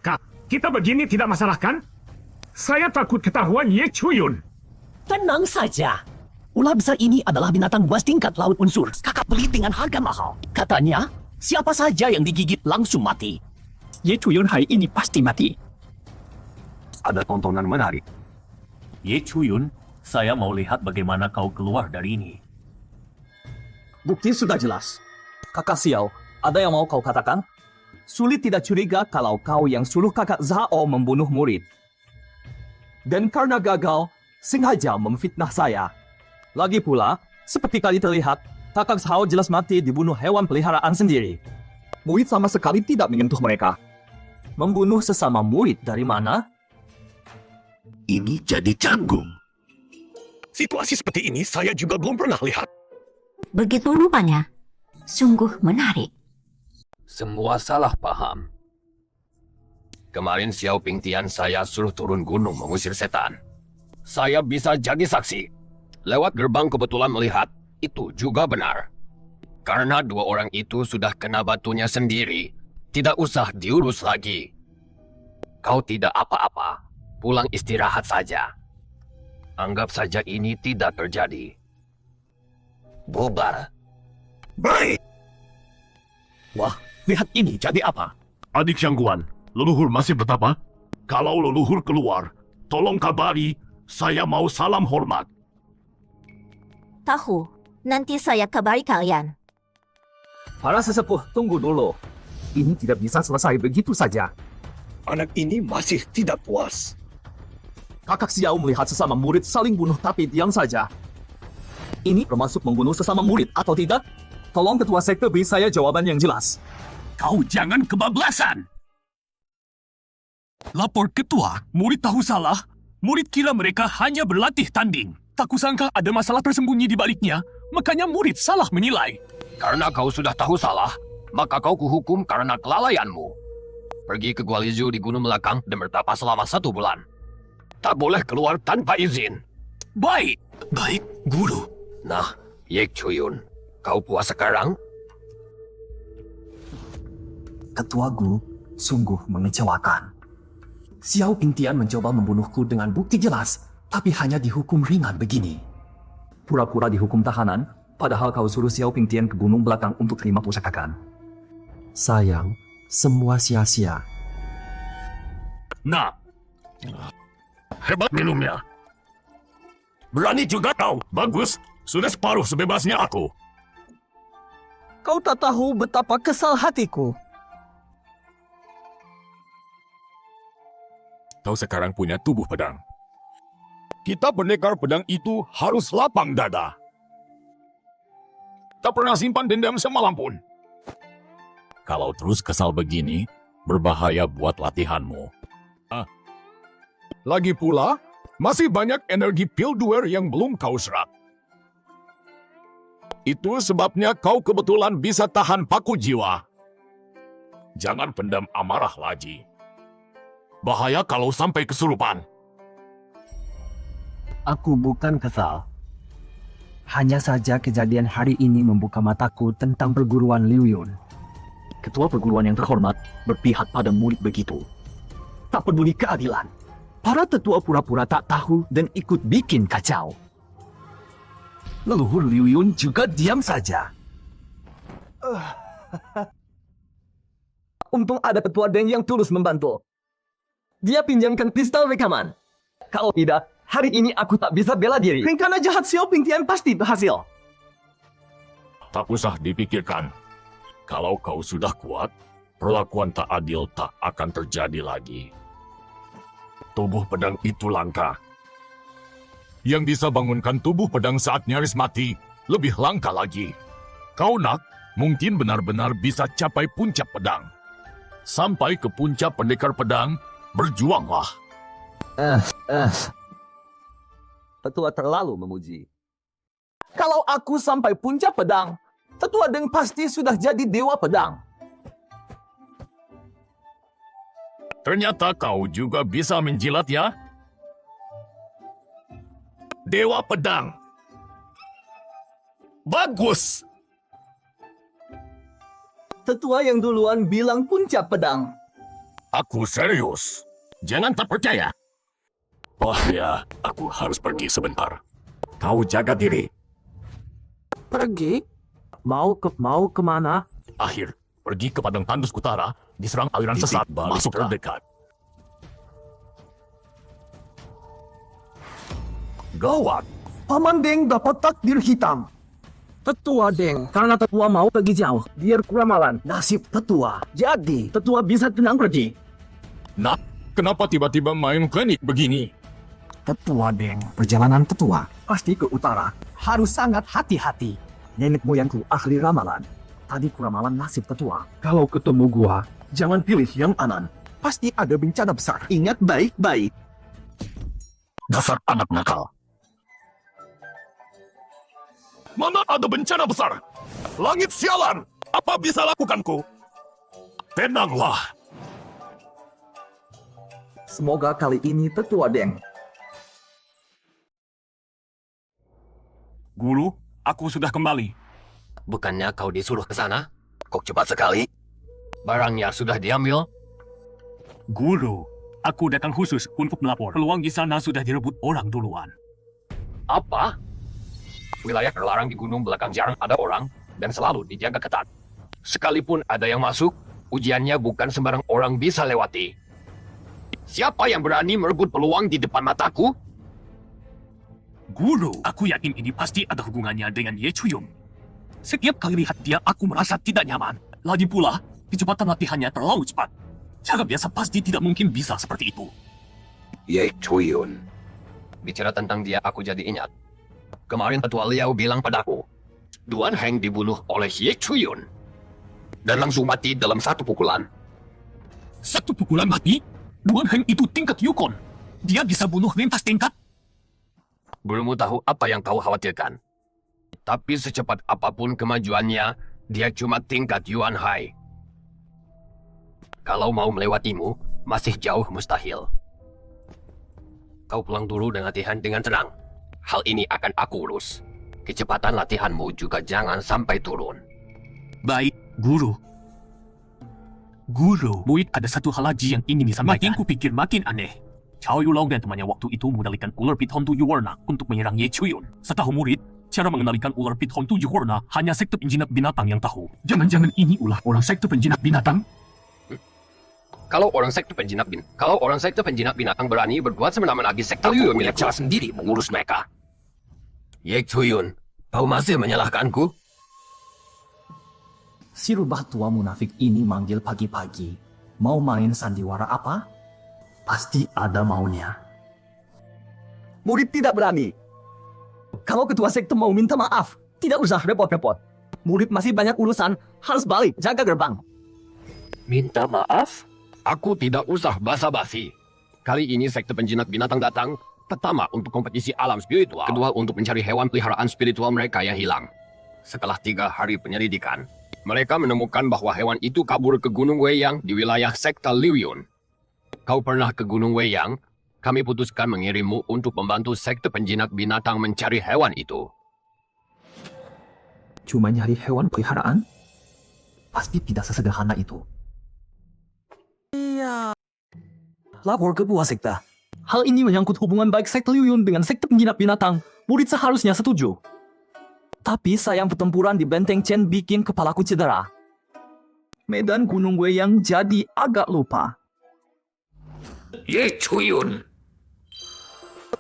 Kak, kita begini tidak masalah kan? Saya takut ketahuan Ye Chuyun. Tenang saja. Ular besar ini adalah binatang buas tingkat laut unsur. Kakak beli dengan harga mahal. Katanya, siapa saja yang digigit langsung mati. Ye Chuyun hari ini pasti mati. Ada tontonan menarik. Ye Chuyun, saya mau lihat bagaimana kau keluar dari ini. Bukti sudah jelas. Kakak Xiao, ada yang mau kau katakan? Sulit tidak curiga kalau kau yang suruh kakak Zhao membunuh murid. Dan karena gagal, sengaja memfitnah saya. Lagi pula, seperti kali terlihat, kakak Zhao jelas mati dibunuh hewan peliharaan sendiri. Murid sama sekali tidak menyentuh mereka. Membunuh sesama murid dari mana? Ini jadi canggung. Situasi seperti ini saya juga belum pernah lihat. Begitu rupanya. Sungguh menarik. Semua salah paham. Kemarin Xiao Pingtian saya suruh turun gunung mengusir setan. Saya bisa jadi saksi. Lewat gerbang kebetulan melihat, itu juga benar. Karena dua orang itu sudah kena batunya sendiri, tidak usah diurus lagi. Kau tidak apa-apa, pulang istirahat saja. Anggap saja ini tidak terjadi. Bubar. Baik! Wah, lihat ini jadi apa? Adik Syangguan, leluhur masih betapa? Kalau leluhur keluar, tolong kabari, saya mau salam hormat. Tahu, nanti saya kabari kalian. Para sesepuh, tunggu dulu. Ini tidak bisa selesai begitu saja. Anak ini masih tidak puas. Kakak Xiao melihat sesama murid saling bunuh tapi diam saja. Ini termasuk membunuh sesama murid atau tidak? Tolong ketua sekte beri saya jawaban yang jelas. Kau jangan kebablasan. Lapor ketua, murid tahu salah. Murid kira mereka hanya berlatih tanding. Tak kusangka ada masalah tersembunyi di baliknya, makanya murid salah menilai. Karena kau sudah tahu salah, maka kau kuhukum karena kelalaianmu. Pergi ke Gualizhou di Gunung Belakang dan bertapa selama 1 bulan. Tak boleh keluar tanpa izin. Baik, baik, guru. Nah, Ye Chuyun, kau puas sekarang? Ketua Guru sungguh mengecewakan. Xiao Pingtian mencoba membunuhku dengan bukti jelas, tapi hanya dihukum ringan begini. Pura-pura dihukum tahanan, padahal kau suruh Xiao Pingtian ke Gunung Belakang untuk terima pusakakan. Sayang, semua sia-sia. Nah, hebat minumnya. Berani juga kau. Bagus, sudah separuh sebebasnya aku. Kau tak tahu betapa kesal hatiku. Kau sekarang punya tubuh pedang. Kita pendekar pedang itu harus lapang dada. Tak pernah simpan dendam semalam pun. Kalau terus kesal begini, berbahaya buat latihanmu. Lagi pula, masih banyak energi pilduer yang belum kau serap. Itu sebabnya kau kebetulan bisa tahan paku jiwa. Jangan pendam amarah lagi. Bahaya kalau sampai kesurupan. Aku bukan kesal. Hanya saja kejadian hari ini membuka mataku tentang perguruan Liu Yun. Ketua perguruan yang terhormat berpihak pada murid begitu. Tak peduli keadilan. Para tetua pura-pura tak tahu dan ikut bikin kacau. Leluhur Liu Yun juga diam saja. Untung ada ketua Deng yang tulus membantu. Dia pinjamkan pistol rekaman. Kalau tidak, hari ini aku tak bisa bela diri. Rencana jahat Xiao Pingtian pasti berhasil. Tak usah dipikirkan. Kalau kau sudah kuat, perlakuan tak adil tak akan terjadi lagi. Tubuh pedang itu langka. Yang bisa bangunkan tubuh pedang saat nyaris mati, lebih langka lagi. Kau nak, mungkin benar-benar bisa capai puncak pedang. Sampai ke puncak pendekar pedang, berjuanglah. Tetua terlalu memuji. Kalau aku sampai puncak pedang, Tetua Deng pasti sudah jadi dewa pedang. Ternyata kau juga bisa menjilat ya? Dewa pedang. Bagus! Tetua yang duluan bilang puncak pedang. Aku serius. Jangan tak percaya. Oh ya, aku harus pergi sebentar. Kau jaga diri. Pergi? Mau kemana? Akhir, pergi ke Padang Tandus Utara, diserang aliran sesat, masuk terdekat. Gawat! Paman Deng dapat takdir hitam. Tetua Deng, karena tetua mau pergi jauh, biar kuramalan. Nasib tetua. Jadi, tetua bisa tenang pergi. Nah, kenapa tiba-tiba main klinik begini? Tetua Deng, perjalanan tetua pasti ke utara. Harus sangat hati-hati. Nenek moyangku ahli ramalan. Tadi kuramalan nasib tetua. Kalau ketemu gua, jangan pilih yang aman. Pasti ada bencana besar. Ingat baik-baik. Dasar anak nakal. Mana ada bencana besar? Langit sialan! Apa bisa lakukanku? Tenanglah. Semoga kali ini tetua Deng. Guru, aku sudah kembali. Bukannya kau disuruh ke sana? Kok cepat sekali? Barangnya sudah diambil? Guru, aku datang khusus untuk melapor. Peluang di sana sudah direbut orang duluan. Apa? Wilayah terlarang di gunung belakang jarang ada orang dan selalu dijaga ketat. Sekalipun ada yang masuk, ujiannya bukan sembarang orang bisa lewati. Siapa yang berani merebut peluang di depan mataku? Guru, aku yakin ini pasti ada hubungannya dengan Ye Chuyun. Setiap kali lihat dia, aku merasa tidak nyaman. Lagi pula, kecepatan latihannya terlalu cepat. Cara biasa pasti tidak mungkin bisa seperti itu. Ye Chuyun. Bicara tentang dia, aku jadi ingat. Kemarin Ketua Liao bilang padaku, Duan Heng dibunuh oleh Ye Chuyun. Dan langsung mati dalam satu pukulan. Satu pukulan mati? Duan Heng itu tingkat Yukon. Dia bisa bunuh lintas tingkat. Belum tahu apa yang kau khawatirkan. Tapi secepat apapun kemajuannya, dia cuma tingkat Yuan Hai. Kalau mau melewatimu, masih jauh mustahil. Kau pulang dulu dan latihan dengan tenang. Hal ini akan aku urus. Kecepatan latihanmu juga jangan sampai turun. Baik, Guru. Guru, murid ada satu hal lagi yang ingin disampaikan. Makin kupikir makin aneh. Cao Yulong dan temannya waktu itu mengendalikan ular piton 7 warna untuk menyerang Ye Chuyun. Setahu murid, cara mengendalikan ular piton 7 warna hanya sekte penjinak binatang yang tahu. Jangan-jangan ini ulah orang sekte penjinak binatang? Kalau orang sekte penjinak binatang berani berbuat semena-mena di sekte Liu milik cara sendiri mengurus mereka. Ye Chuyun, kau masih menyalahkanku? Si rubah tua munafik ini manggil pagi-pagi. Mau main sandiwara apa? Pasti ada maunya. Murid tidak berani. Kalau ketua sekte mau minta maaf, tidak usah repot-repot. Murid masih banyak urusan, harus balik, jaga gerbang. Minta maaf? Aku tidak usah basa-basi. Kali ini sekte penjinak binatang datang, pertama untuk kompetisi alam spiritual, kedua untuk mencari hewan peliharaan spiritual mereka yang hilang. Setelah 3 hari penyelidikan, mereka menemukan bahwa hewan itu kabur ke Gunung Weiyang di wilayah sekte Liuyun. Kau pernah ke Gunung Weiyang? Kami putuskan mengirimmu untuk membantu sekte penjinak binatang mencari hewan itu. Cuma nyari hewan peliharaan? Pasti tidak sesederhana itu. Lapor ke buah sekte. Hal ini menyangkut hubungan baik sekte Liuyun dengan sekte penjinak binatang. Murid seharusnya setuju. Tapi sayang pertempuran di Benteng Chen bikin kepalaku cedera. Medan Gunung Weiyang jadi agak lupa. Ye Chuyun.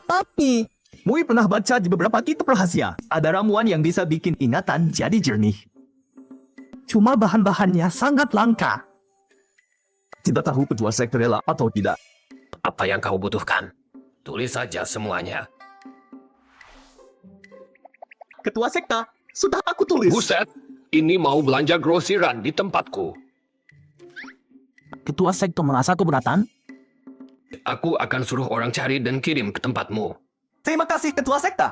Tapi, Mui pernah baca di beberapa kitab rahasia, ada ramuan yang bisa bikin ingatan jadi jernih. Cuma bahan-bahannya sangat langka. Tidak tahu ketua sekte rela atau tidak. Apa yang kau butuhkan? Tulis saja semuanya. Ketua sekte, sudah aku tulis. Buset, ini mau belanja grosiran di tempatku. Ketua sekte merasa keberatan? Aku akan suruh orang cari dan kirim ke tempatmu. Terima kasih ketua sekte.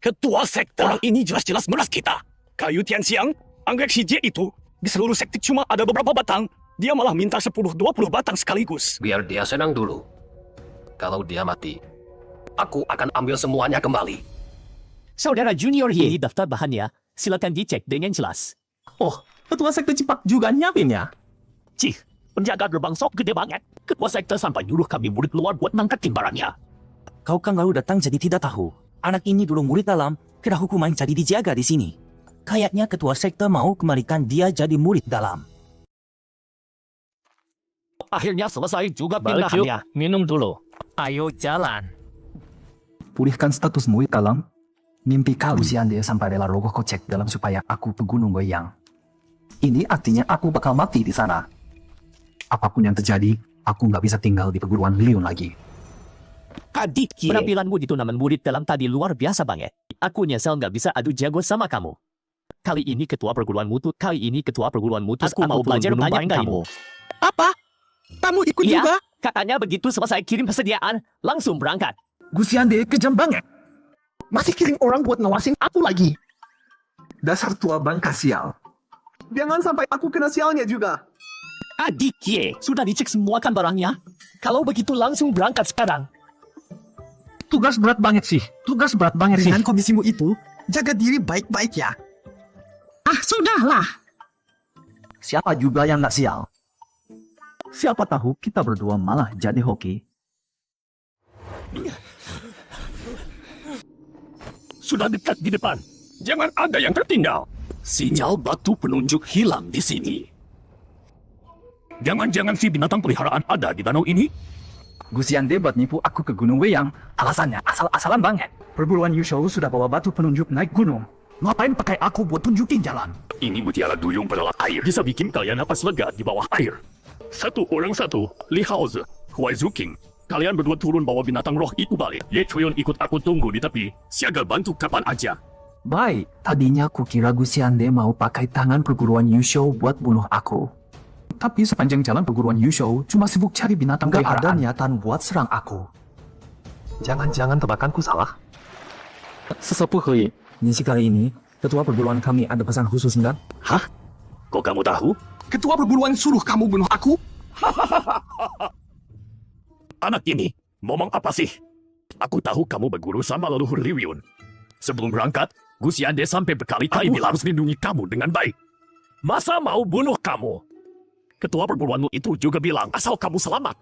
Ketua sekte orang ini jelas-jelas meras kita. Kayu Tianxiang, anggrek si Jie itu, di seluruh sekte cuma ada beberapa batang. Dia malah minta 10-20 batang sekaligus. Biar dia senang dulu. Kalau dia mati, aku akan ambil semuanya kembali. Saudara Junior Ye, daftar bahannya. Silakan dicek dengan jelas. Oh, ketua sekte cepat juga nyiapinnya. Cih, penjaga gerbang sok gede banget. Ketua sekte sampai nyuruh kami murid luar buat nangkatin barangnya. Kau kan baru datang jadi tidak tahu. Anak ini dulu murid dalam, kena hukuman jadi dijaga di sini. Kayaknya ketua sekte mau kembalikan dia jadi murid dalam. Akhirnya selesai juga pindahannya. Minum dulu. Ayo jalan. Pulihkan status murid dalam. Mimpi kau usian dia sampai rela rogoh kocek dalam supaya aku ke Gunung Weiyang. Ini artinya aku bakal mati di sana. Apapun yang terjadi, aku nggak bisa tinggal di perguruan Liuyun lagi. Adik, penampilanmu di turnamen murid dalam tadi luar biasa banget. Aku nyesel nggak bisa adu jago sama kamu. Kali ini ketua perguruan mutus. Aku mau belajar banyak darimu. Apa? Kamu ikut Iya, juga? katanya begitu selesai kirim persediaan, langsung berangkat. Gusiande kejam banget. Masih kirim orang buat ngawasin aku lagi. Dasar tua bangka sial. Jangan sampai aku kena sialnya juga. Adik Ye, sudah dicek semua kan barangnya? Kalau begitu langsung berangkat sekarang. Tugas berat banget sih. Dengan kondisimu itu, jaga diri baik-baik ya. Ah, sudahlah. Siapa juga yang nggak sial? Siapa tahu kita berdua malah jadi hoki. sudah dekat di depan. Jangan ada yang tertinggal. Sinyal batu penunjuk hilang di sini. Jangan-jangan si binatang peliharaan ada di danau ini? Gusiande buat nipu aku ke Gunung Weyang. Alasannya asal-asalan banget. Perguruan Yusho sudah bawa batu penunjuk naik gunung. Ngapain pakai aku buat tunjukin jalan? Ini mutiara duyung adalah air. Bisa bikin kalian napas lega di bawah air. Satu orang satu, Li Haozi, Huai Zuking. Kalian berdua turun bawa binatang roh itu balik. Ye Chuyon ikut aku tunggu di tepi. Siaga bantu kapan aja. Baik, tadinya kukira Gusiande mau pakai tangan perguruan Yusho buat bunuh aku. Tapi sepanjang jalan perguruan Yusho cuma sibuk cari binatang Nggak ada peliharaan. Niatan buat serang aku. Jangan-jangan tebakanku salah. Sesepuh Hui, misi kali ini, ketua perguruan kami ada pesan khusus enggak? Hah? Kok kamu tahu? Ketua perguruan suruh kamu bunuh aku? Anak ini, ngomong apa sih? Aku tahu kamu berguru sama leluhur Liu Yun. Sebelum berangkat, Gusiande sampai berkali-kali bilang harus lindungi kamu dengan baik. Masa mau bunuh kamu? Ketua perguruanmu itu juga bilang asal kamu selamat.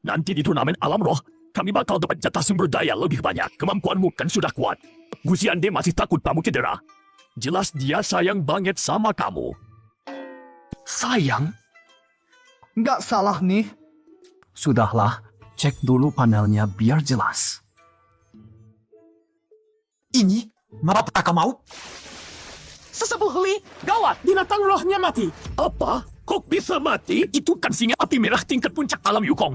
Nanti di turnamen alam roh, kami bakal dapat jatah sumber daya lebih banyak. Kemampuanmu kan sudah kuat. Gusiande masih takut kamu cedera. Jelas dia sayang banget sama kamu. Sayang? Nggak salah nih. Sudahlah, cek dulu panelnya biar jelas. Ini? Apakah mau? Sesepuh Li, gawat, binatang rohnya mati. Apa? Kok bisa mati? Itu kan singa api merah tingkat puncak alam Yukong.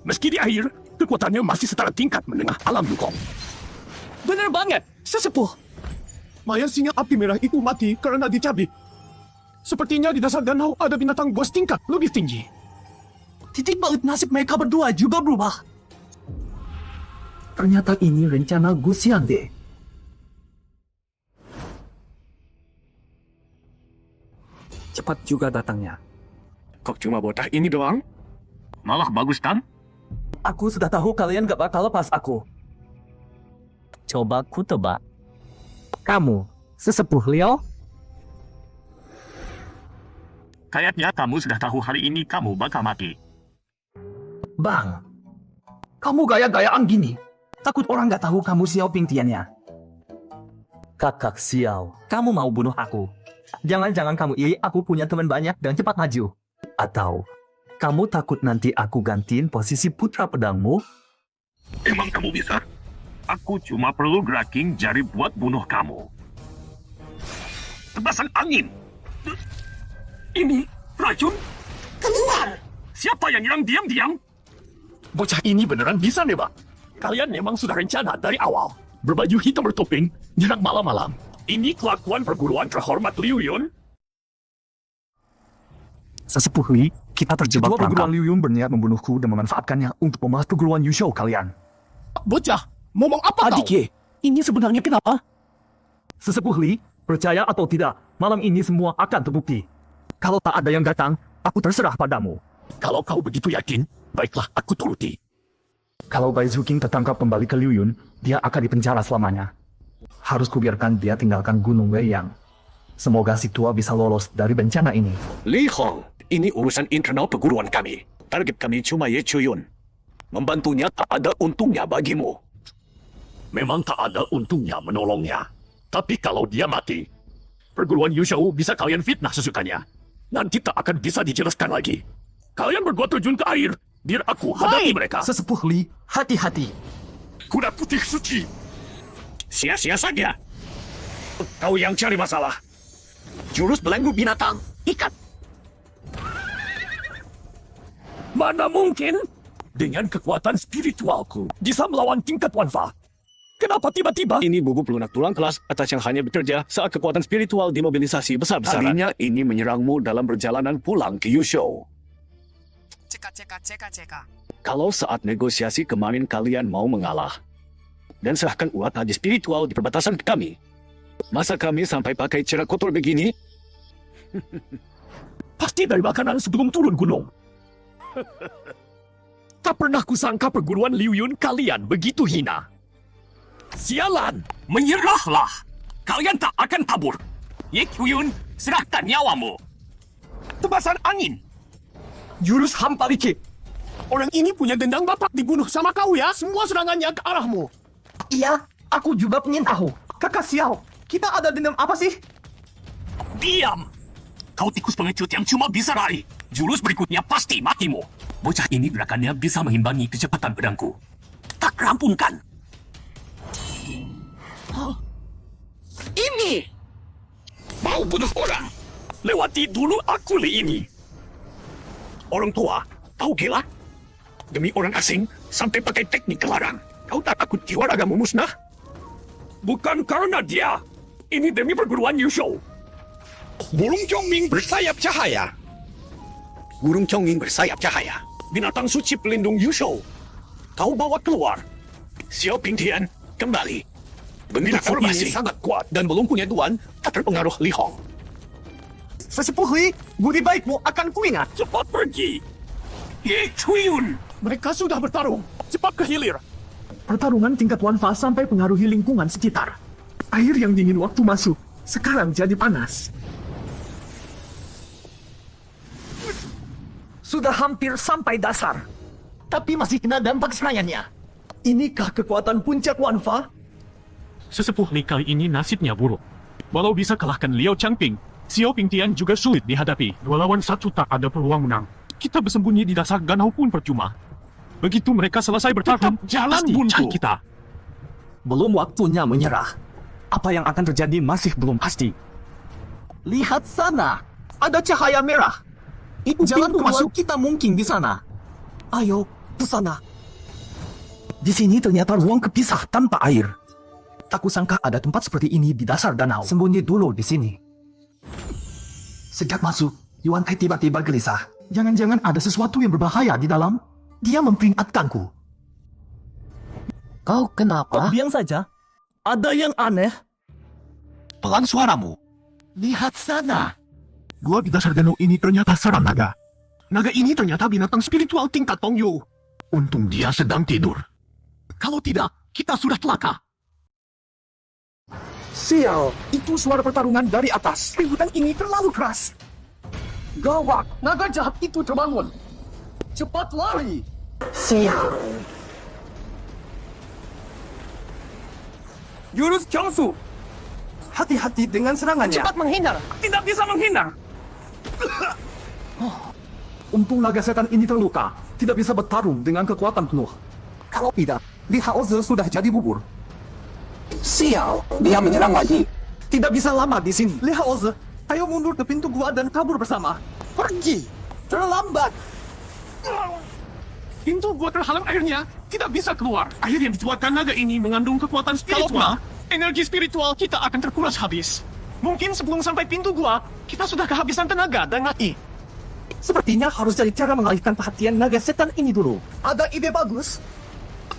Meski di air, kekuatannya masih setara tingkat menengah alam Yukong. Bener banget, sesepuh. Mayat singa api merah itu mati karena dicabik. Sepertinya di dasar danau ada binatang buas tingkat lebih tinggi. Titik balik nasib mereka berdua juga berubah. Ternyata ini rencana Gusiande. Cepat juga datangnya. Kok cuma botak ini doang? Malah bagus kan? Aku sudah tahu kalian gak bakal lepas aku. Coba ku tebak. Kamu, sesepuh Liao? Kayaknya kamu sudah tahu hari ini kamu bakal mati. Bang, kamu gaya-gayaan gini. Takut orang gak tahu kamu Xiao Pingtiannya. Kakak Xiao, kamu mau bunuh aku? Jangan-jangan kamu iri aku punya teman banyak dan cepat maju. Atau kamu takut nanti aku gantiin posisi putra pedangmu? Emang kamu bisa? Aku cuma perlu geraking jari buat bunuh kamu. Tebasan angin. Ini racun? Keluar! Siapa yang nyerang diam-diam? Bocah ini beneran bisa nembak. Kalian memang sudah rencana dari awal. Berbaju hitam bertopeng, nyerang malam-malam. Ini kelakuan perguruan terhormat Liu Yun? Sesepuh Hui, kita terjebak Kedua perguruan perangkap. Liu Yun berniat membunuhku dan memanfaatkannya untuk membalas perguruan Yusho kalian. Bocah, ngomong apa kau? Adik Ye, ini sebenarnya kenapa? Sesepuh Li, percaya atau tidak, malam ini semua akan terbukti. Kalau tak ada yang datang, aku terserah padamu. Kalau kau begitu yakin, baiklah aku turuti. Kalau Bai Zuking tertangkap kembali ke Liu Yun, dia akan dipenjara selamanya. Harus kubiarkan dia tinggalkan Gunung Weiyang. Semoga si tua bisa lolos dari bencana ini. Li Hong, ini urusan internal perguruan kami. Target kami cuma Ye Chuyun. Membantunya tak ada untungnya bagimu. Memang tak ada untungnya menolongnya. Tapi kalau dia mati, perguruan Yusho bisa kalian fitnah sesukanya. Nanti tak akan bisa dijelaskan lagi. Kalian berdua terjun ke air, biar aku hadapi mereka. Sesepuh Li, hati-hati. Kuda putih suci. Sia-sia saja. Kau yang cari masalah. Jurus belenggu binatang, ikat. Mana mungkin? Dengan kekuatan spiritualku, bisa melawan tingkat Wanfa. Kenapa tiba-tiba? Ini bubuk lunak tulang kelas atas yang hanya bekerja saat kekuatan spiritual dimobilisasi besar-besaran. Tadinya ini menyerangmu dalam perjalanan pulang ke Yusho. Kalau saat negosiasi kemarin kalian mau mengalah dan serahkan uang haji spiritual di perbatasan kami, masa kami sampai pakai cara kotor begini? Pasti dari makanan sebelum turun gunung. Tak pernah kusangka perguruan Liu Yun kalian begitu hina. Sialan, menyerahlah. Kalian tak akan kabur. Ye Chuyun, serahkan nyawamu. Tebasan angin. Jurus hampa licik. Orang ini punya dendam bapak dibunuh sama kau ya. Semua serangannya ke arahmu. Iya, aku juga pengen tahu. Kakak Xiao, kita ada dendam apa sih? Diam! Kau tikus pengecut yang cuma bisa lari. Jurus berikutnya pasti matimu. Bocah ini gerakannya bisa mengimbangi kecepatan pedangku. Tak rampunkan. Ini! Mau bunuh orang? Lewati dulu aku ini. Orang tua, tahu gila? Demi orang asing, sampai pakai teknik kelarang. Kau tak takut jiwa ragamu musnah? Bukan karena dia. Ini demi perguruan Yusho. Burung Chongming bersayap cahaya. Burung Chongming bersayap cahaya. Binatang suci pelindung Yusho. Kau bawa keluar. Xiao Pingtian kembali. Binatang ini sangat kuat dan belum punya tuan, tak terpengaruh Li Hong. Sesepuh Li, budi baikmu akan kuingat. Cepat pergi. Ye Chuyun. Mereka sudah bertarung. Cepat ke hilir. Pertarungan tingkat Wanfa sampai pengaruhi lingkungan sekitar. Air yang dingin waktu masuk, sekarang jadi panas. Sudah hampir sampai dasar, tapi masih kena dampak serangannya. Inikah kekuatan puncak Wanfa? Sesepuh Li kali ini nasibnya buruk. Walau bisa kalahkan Liao Changping, Xiao Pingtian juga sulit dihadapi. 2 lawan 1 tak ada peluang menang. Kita bersembunyi di dasar danau pun percuma. Begitu mereka selesai bertarung, jalan buntu kita. Belum waktunya menyerah. Apa yang akan terjadi masih belum pasti. Lihat sana, ada cahaya merah. Itu jalan masuk kita mungkin di sana. Ayo, ke sana. Di sini ternyata ruang kepisah tanpa air. Tak kusangka ada tempat seperti ini di dasar danau. Sembunyi dulu di sini. Sejak masuk, Yuan Tai tiba-tiba gelisah. Jangan-jangan ada sesuatu yang berbahaya di dalam. Dia memperingatkanku. Kau kenapa? Biang saja. Ada yang aneh. Pelan suaramu. Lihat sana. Gua di dasar danau ini ternyata sarang naga. Naga ini ternyata binatang spiritual tingkat Tongyu. Untung dia sedang tidur. Kalau tidak, kita sudah celaka. Sial, itu suara pertarungan dari atas. Ributan ini terlalu keras. Gawat, naga jahat itu terbangun. Cepat lari. Sial. Jurus Kyongsu. Hati-hati dengan serangannya. Cepat menghindar. Tidak bisa menghindar. Untung naga setan ini terluka. Tidak bisa bertarung dengan kekuatan penuh. Kalau tidak, Li Haoze sudah jadi bubur. Sial, dia menyerang lagi. Tidak bisa lama di sini. Li Haoze, ayo mundur ke pintu gua dan kabur bersama. Pergi. Terlambat. Pintu gua terhalang airnya, tidak bisa keluar. Air yang dikeluarkan naga ini mengandung kekuatan spiritual. Energi spiritual kita akan terkuras habis. Mungkin sebelum sampai pintu gua, kita sudah kehabisan tenaga dan mati. Sepertinya harus cari cara mengalihkan perhatian naga setan ini dulu. Ada ide bagus.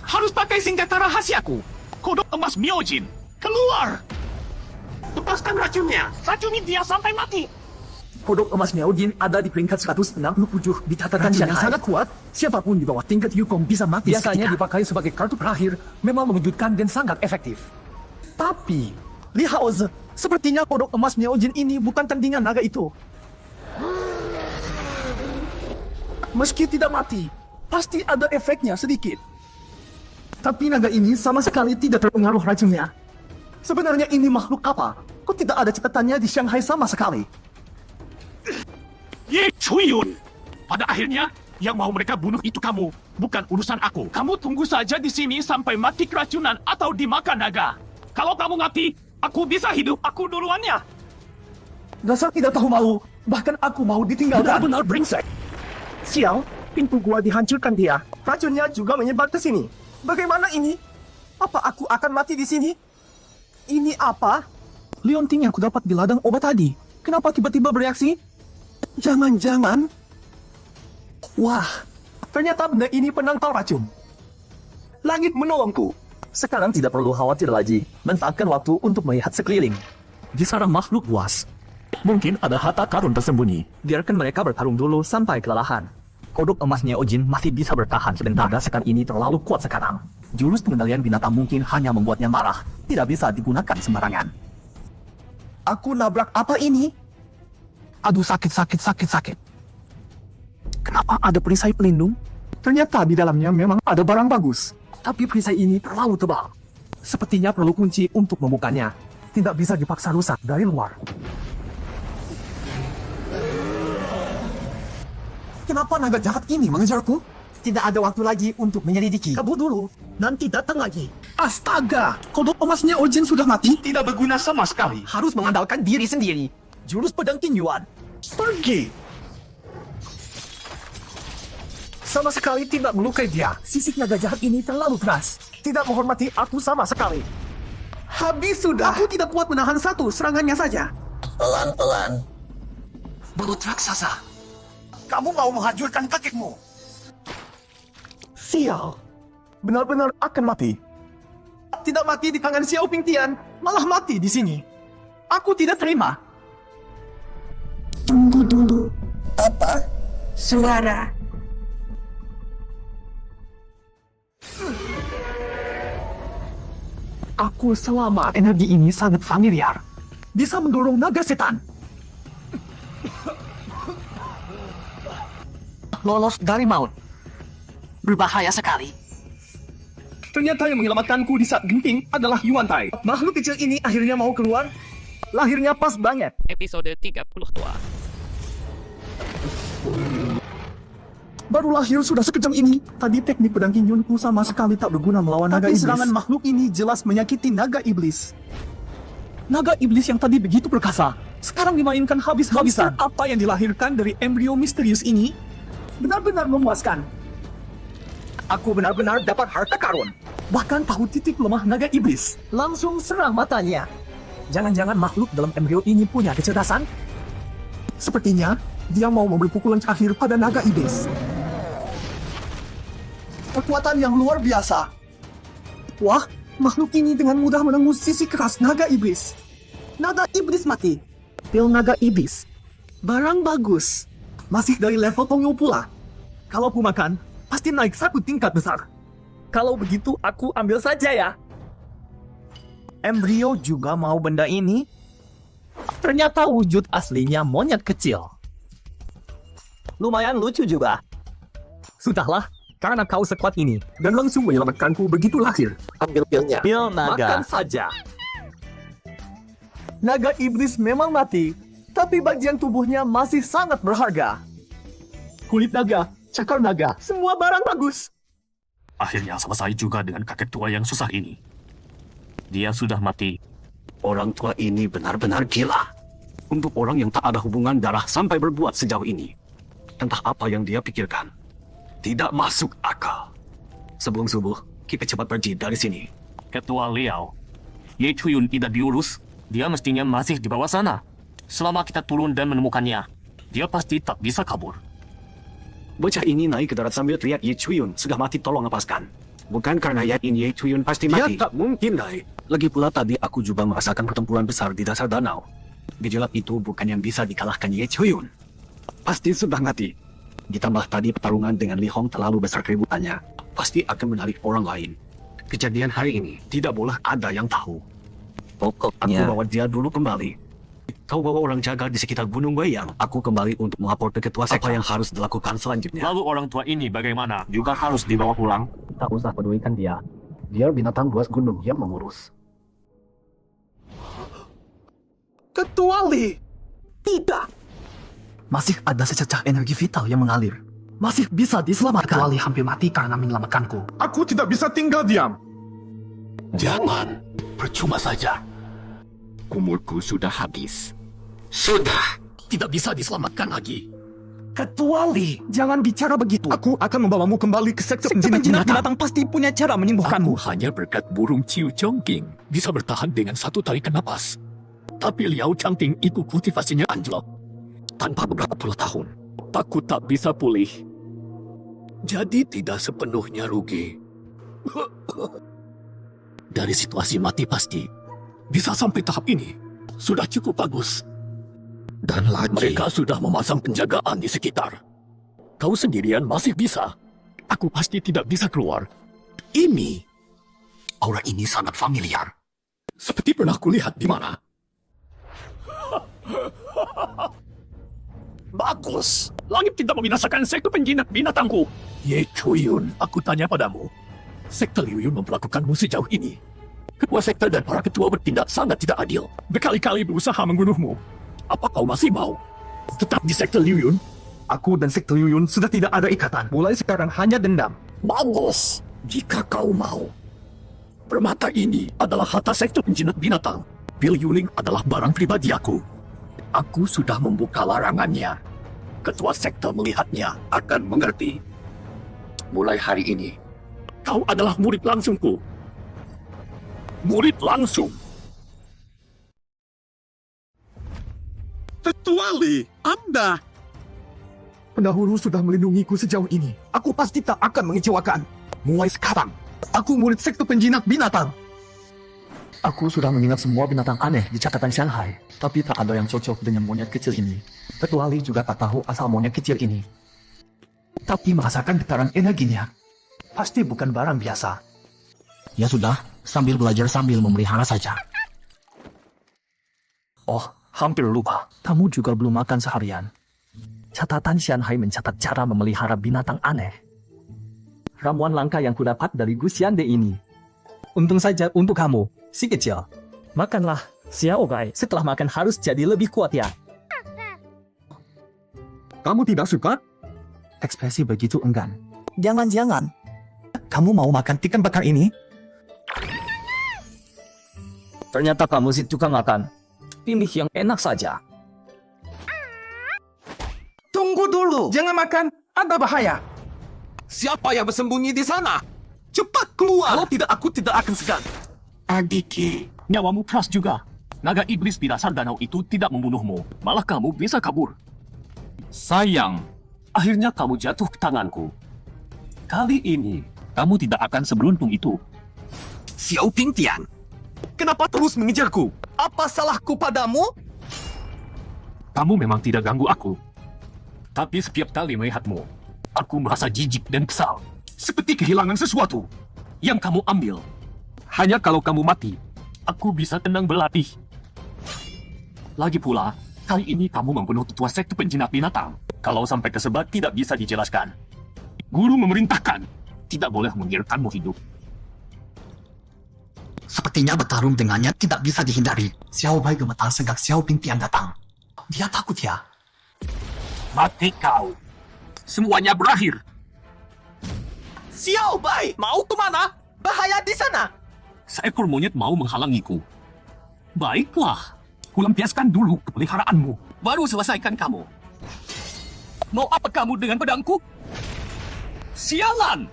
Harus pakai senjata rahasiaku. Kodok emas Myojin. Keluar! Lepaskan racunnya. Racuni dia sampai mati. Kodok emas Miaojin ada di peringkat 167 di catatan Shanghai. Sangat kuat. Siapapun di bawah tingkat Yukong bisa mati. Biasanya dipakai sebagai kartu terakhir. Memang mengejutkan dan sangat efektif. Tapi, Li Haoze, sepertinya kodok emas Miaojin ini bukan tandingan naga itu. Meski tidak mati, pasti ada efeknya sedikit. Tapi naga ini sama sekali tidak terpengaruh racunnya. Sebenarnya ini makhluk apa? Kok tidak ada catatannya di Shanghai sama sekali? Ye Chuyun! Pada akhirnya, yang mau mereka bunuh itu kamu, bukan urusan aku. Kamu tunggu saja di sini sampai mati keracunan atau dimakan naga. Kalau kamu mati, aku bisa hidup. Aku duluannya. Dasar tidak tahu malu. Bahkan aku mau ditinggalkan. Benar-benar brengsek. Sial, pintu gua dihancurkan dia. Racunnya juga menyebar ke sini. Bagaimana ini? Apa aku akan mati di sini? Ini apa? Lionting yang kudapat di ladang obat tadi. Kenapa tiba-tiba bereaksi? Jangan-jangan... Wah, ternyata benda ini penangkal racun. Langit menolongku. Sekarang tidak perlu khawatir lagi. Manfaatkan waktu untuk melihat sekeliling. Di sarang makhluk buas. Mungkin ada harta karun tersembunyi. Biarkan mereka bertarung dulu sampai kelelahan. Kodok emasnya Ojin masih bisa bertahan sebentar. Sekarang ini terlalu kuat sekarang. Jurus pengendalian binatang mungkin hanya membuatnya marah. Tidak bisa digunakan sembarangan. Aku nabrak apa ini? Aduh, sakit. Kenapa ada perisai pelindung? Ternyata di dalamnya memang ada barang bagus. Tapi perisai ini terlalu tebal. Sepertinya perlu kunci untuk membukanya. Tidak bisa dipaksa rusak dari luar. Kenapa naga jahat ini mengejarku? Tidak ada waktu lagi untuk menyelidiki. Kabur dulu, nanti datang lagi. Astaga, kodok emasnya Ojin sudah mati. Tidak berguna sama sekali. Harus mengandalkan diri sendiri. Jurus pedang tinjuan. Pergi. Sama sekali tidak melukai dia. Sisik naga jahat ini terlalu keras. Tidak menghormati aku sama sekali. Habis sudah. Aku tidak kuat menahan satu serangannya saja. Pelan-pelan. Belut raksasa. Kamu mau menghancurkan kakekmu. Sial. Benar-benar akan mati. Tidak mati di tangan Xiao Pingtian, malah mati di sini. Aku tidak terima. Tunggu dulu. Apa? Suara. Aku selamat. Energi ini sangat familiar. Bisa mendorong naga setan. Lolos dari maut. Berbahaya sekali. Ternyata yang menyelamatkanku di saat genting adalah Yuan Tai. Makhluk kecil ini akhirnya mau keluar. Lahirnya pas banget. Episode 32. Baru lahir sudah sekejam ini. Tadi teknik pedang kinyunku sama sekali tak berguna melawan naga iblis. Serangan makhluk ini jelas menyakiti naga iblis. Naga iblis yang tadi begitu perkasa, sekarang dimainkan habis-habisan. Apa yang dilahirkan dari embrio misterius ini benar-benar memuaskan. Aku benar-benar dapat harta karun. Bahkan tahu titik lemah naga iblis. Langsung serang matanya. Jangan-jangan makhluk dalam embrio ini punya kecerdasan? Sepertinya dia mau memberi pukulan terakhir pada naga iblis. Kekuatan yang luar biasa. Wah, makhluk ini dengan mudah menembus sisi keras naga iblis. Naga iblis mati. Pil naga iblis. Barang bagus. Masih dari level Tongyo pula. Kalau aku makan, pasti naik satu tingkat besar. Kalau begitu, aku ambil saja ya. Embrio juga mau benda ini. Ternyata wujud aslinya monyet kecil. Lumayan lucu juga. Sudahlah, karena kau sekuat ini dan langsung menyelamatkanku begitu lahir. Ambil pilnya. Pil naga. Makan saja. Naga iblis memang mati, tapi bagian tubuhnya masih sangat berharga. Kulit naga, cakar naga, semua barang bagus. Akhirnya selesai juga dengan kakek tua yang susah ini. Dia sudah mati. Orang tua ini benar-benar gila. Untuk orang yang tak ada hubungan darah sampai berbuat sejauh ini. Entah apa yang dia pikirkan. Tidak masuk akal. Sebelum subuh, kita cepat pergi dari sini. Ketua Liao, Ye Chuyun tidak diurus. Dia mestinya masih di bawah sana. Selama kita turun dan menemukannya, dia pasti tak bisa kabur. Bocah ini naik ke darat sambil teriak Ye Chuyun sudah mati, tolong lepaskan. Bukan karena yakin Ye Chuyun pasti mati. Dia tak mungkin naik. Lagi pula tadi aku juga merasakan pertempuran besar di dasar danau. Gejolak itu bukan yang bisa dikalahkan Ye Chuyun. Pasti sudah mati. Ditambah tadi pertarungan dengan Li Hong terlalu besar keributannya. Pasti akan menarik orang lain. Kejadian hari ini tidak boleh ada yang tahu. Pokoknya aku bawa dia dulu kembali. Kau bawa orang jaga di sekitar Gunung Weyang. Aku kembali untuk melapor ke ketua sektor. Apa yang harus dilakukan selanjutnya? Lalu orang tua ini bagaimana? Juga harus dibawa pulang. Tak usah pedulikan dia. Biar binatang buas gunung yang mengurus. Ketua Li. Tidak. Masih ada sececah energi vital yang mengalir. Masih bisa diselamatkan. Ketua Li hampir mati karena menyelamatkanku. Aku tidak bisa tinggal diam. Jangan. Percuma saja. Umurku sudah habis. Sudah. Tidak bisa diselamatkan lagi. Ketua Li, jangan bicara begitu. Aku akan membawamu kembali ke sektor penjinak binatang. Pasti punya cara menyembuhkanmu. Aku hanya berkat burung Ciu Chongqing bisa bertahan dengan satu tarikan napas. Tapi Liao Changting itu kultivasinya anjlok. Tanpa beberapa puluh tahun, takut tak bisa pulih. Jadi tidak sepenuhnya rugi. Dari situasi mati pasti, bisa sampai tahap ini, sudah cukup bagus. Dan lagi, mereka sudah memasang penjagaan di sekitar. Kau sendirian masih bisa. Aku pasti tidak bisa keluar. Ini, aura ini sangat familiar. Seperti pernah kulihat di mana. Bagus. Langit tidak membinasakan sekte penjinak binatangku. Ye Chuyun, aku tanya padamu. Sekte Liu Yun memperlakukanmu sejauh ini. Ketua sekte dan para ketua bertindak sangat tidak adil. Berkali-kali berusaha membunuhmu. Apa kau masih mau tetap di sekte Liu Yun? Aku dan sekte Liu Yun sudah tidak ada ikatan. Mulai sekarang hanya dendam. Bagus, jika kau mau. Permata ini adalah harta sekte penjinak binatang. Pil Yuling adalah barang pribadi aku. Aku sudah membuka larangannya. Ketua sekte melihatnya akan mengerti. Mulai hari ini, kau adalah murid langsungku. Murid langsung. Tetua Li, Anda. Pendahulu sudah melindungiku sejauh ini. Aku pasti tak akan mengecewakan. Mulai sekarang, aku murid sekte penjinak binatang. Aku sudah mengingat semua binatang aneh di catatan Shanghai, tapi tak ada yang cocok dengan monyet kecil ini. Kecuali juga tak tahu asal monyet kecil ini. Tapi merasakan getaran energinya. Pasti bukan barang biasa. Ya sudah, sambil belajar sambil memelihara saja. Oh, hampir lupa. Kamu juga belum makan seharian. Catatan Shanghai mencatat cara memelihara binatang aneh. Ramuan langka yang kudapat dari Gusiande ini. Untung saja untuk kamu, si kecil. Makanlah, Xiao Bai. Setelah makan harus jadi lebih kuat ya. Kamu tidak suka? Ekspresi begitu enggan. Jangan-jangan. Kamu mau makan ikan bakar ini? Ternyata kamu si tukang makan. Pilih yang enak saja. Tunggu dulu. Jangan makan. Ada bahaya. Siapa yang bersembunyi di sana? Cepat keluar. Kalau tidak, aku tidak akan segan. Adiki. Nyawamu peras juga. Naga iblis di dasar danau itu tidak membunuhmu. Malah kamu bisa kabur. Sayang. Akhirnya kamu jatuh ke tanganku. Kali ini, kamu tidak akan seberuntung itu. Xiao Pingtian. Kenapa terus mengejarku? Apa salahku padamu? Kamu memang tidak ganggu aku. Tapi setiap kali melihatmu, aku merasa jijik dan kesal. Seperti kehilangan sesuatu yang kamu ambil. Hanya kalau kamu mati, aku bisa tenang berlatih. Lagi pula, kali ini kamu membunuh ketua sekte penjinak binatang. Kalau sampai tersebar tidak bisa dijelaskan. Guru memerintahkan, tidak boleh membiarkanmu hidup. Sepertinya bertarung dengannya tidak bisa dihindari. Xiao Bai gemetar sejak Xiao Pingtian datang. Dia takut ya. Mati kau. Semuanya berakhir. Xiao Bai, mau kemana? Bahaya di sana. Seekor monyet mau menghalangiku. Baiklah, kulampiaskan dulu kepeliharaanmu. Baru selesaikan kamu. Mau apa kamu dengan pedangku? Sialan!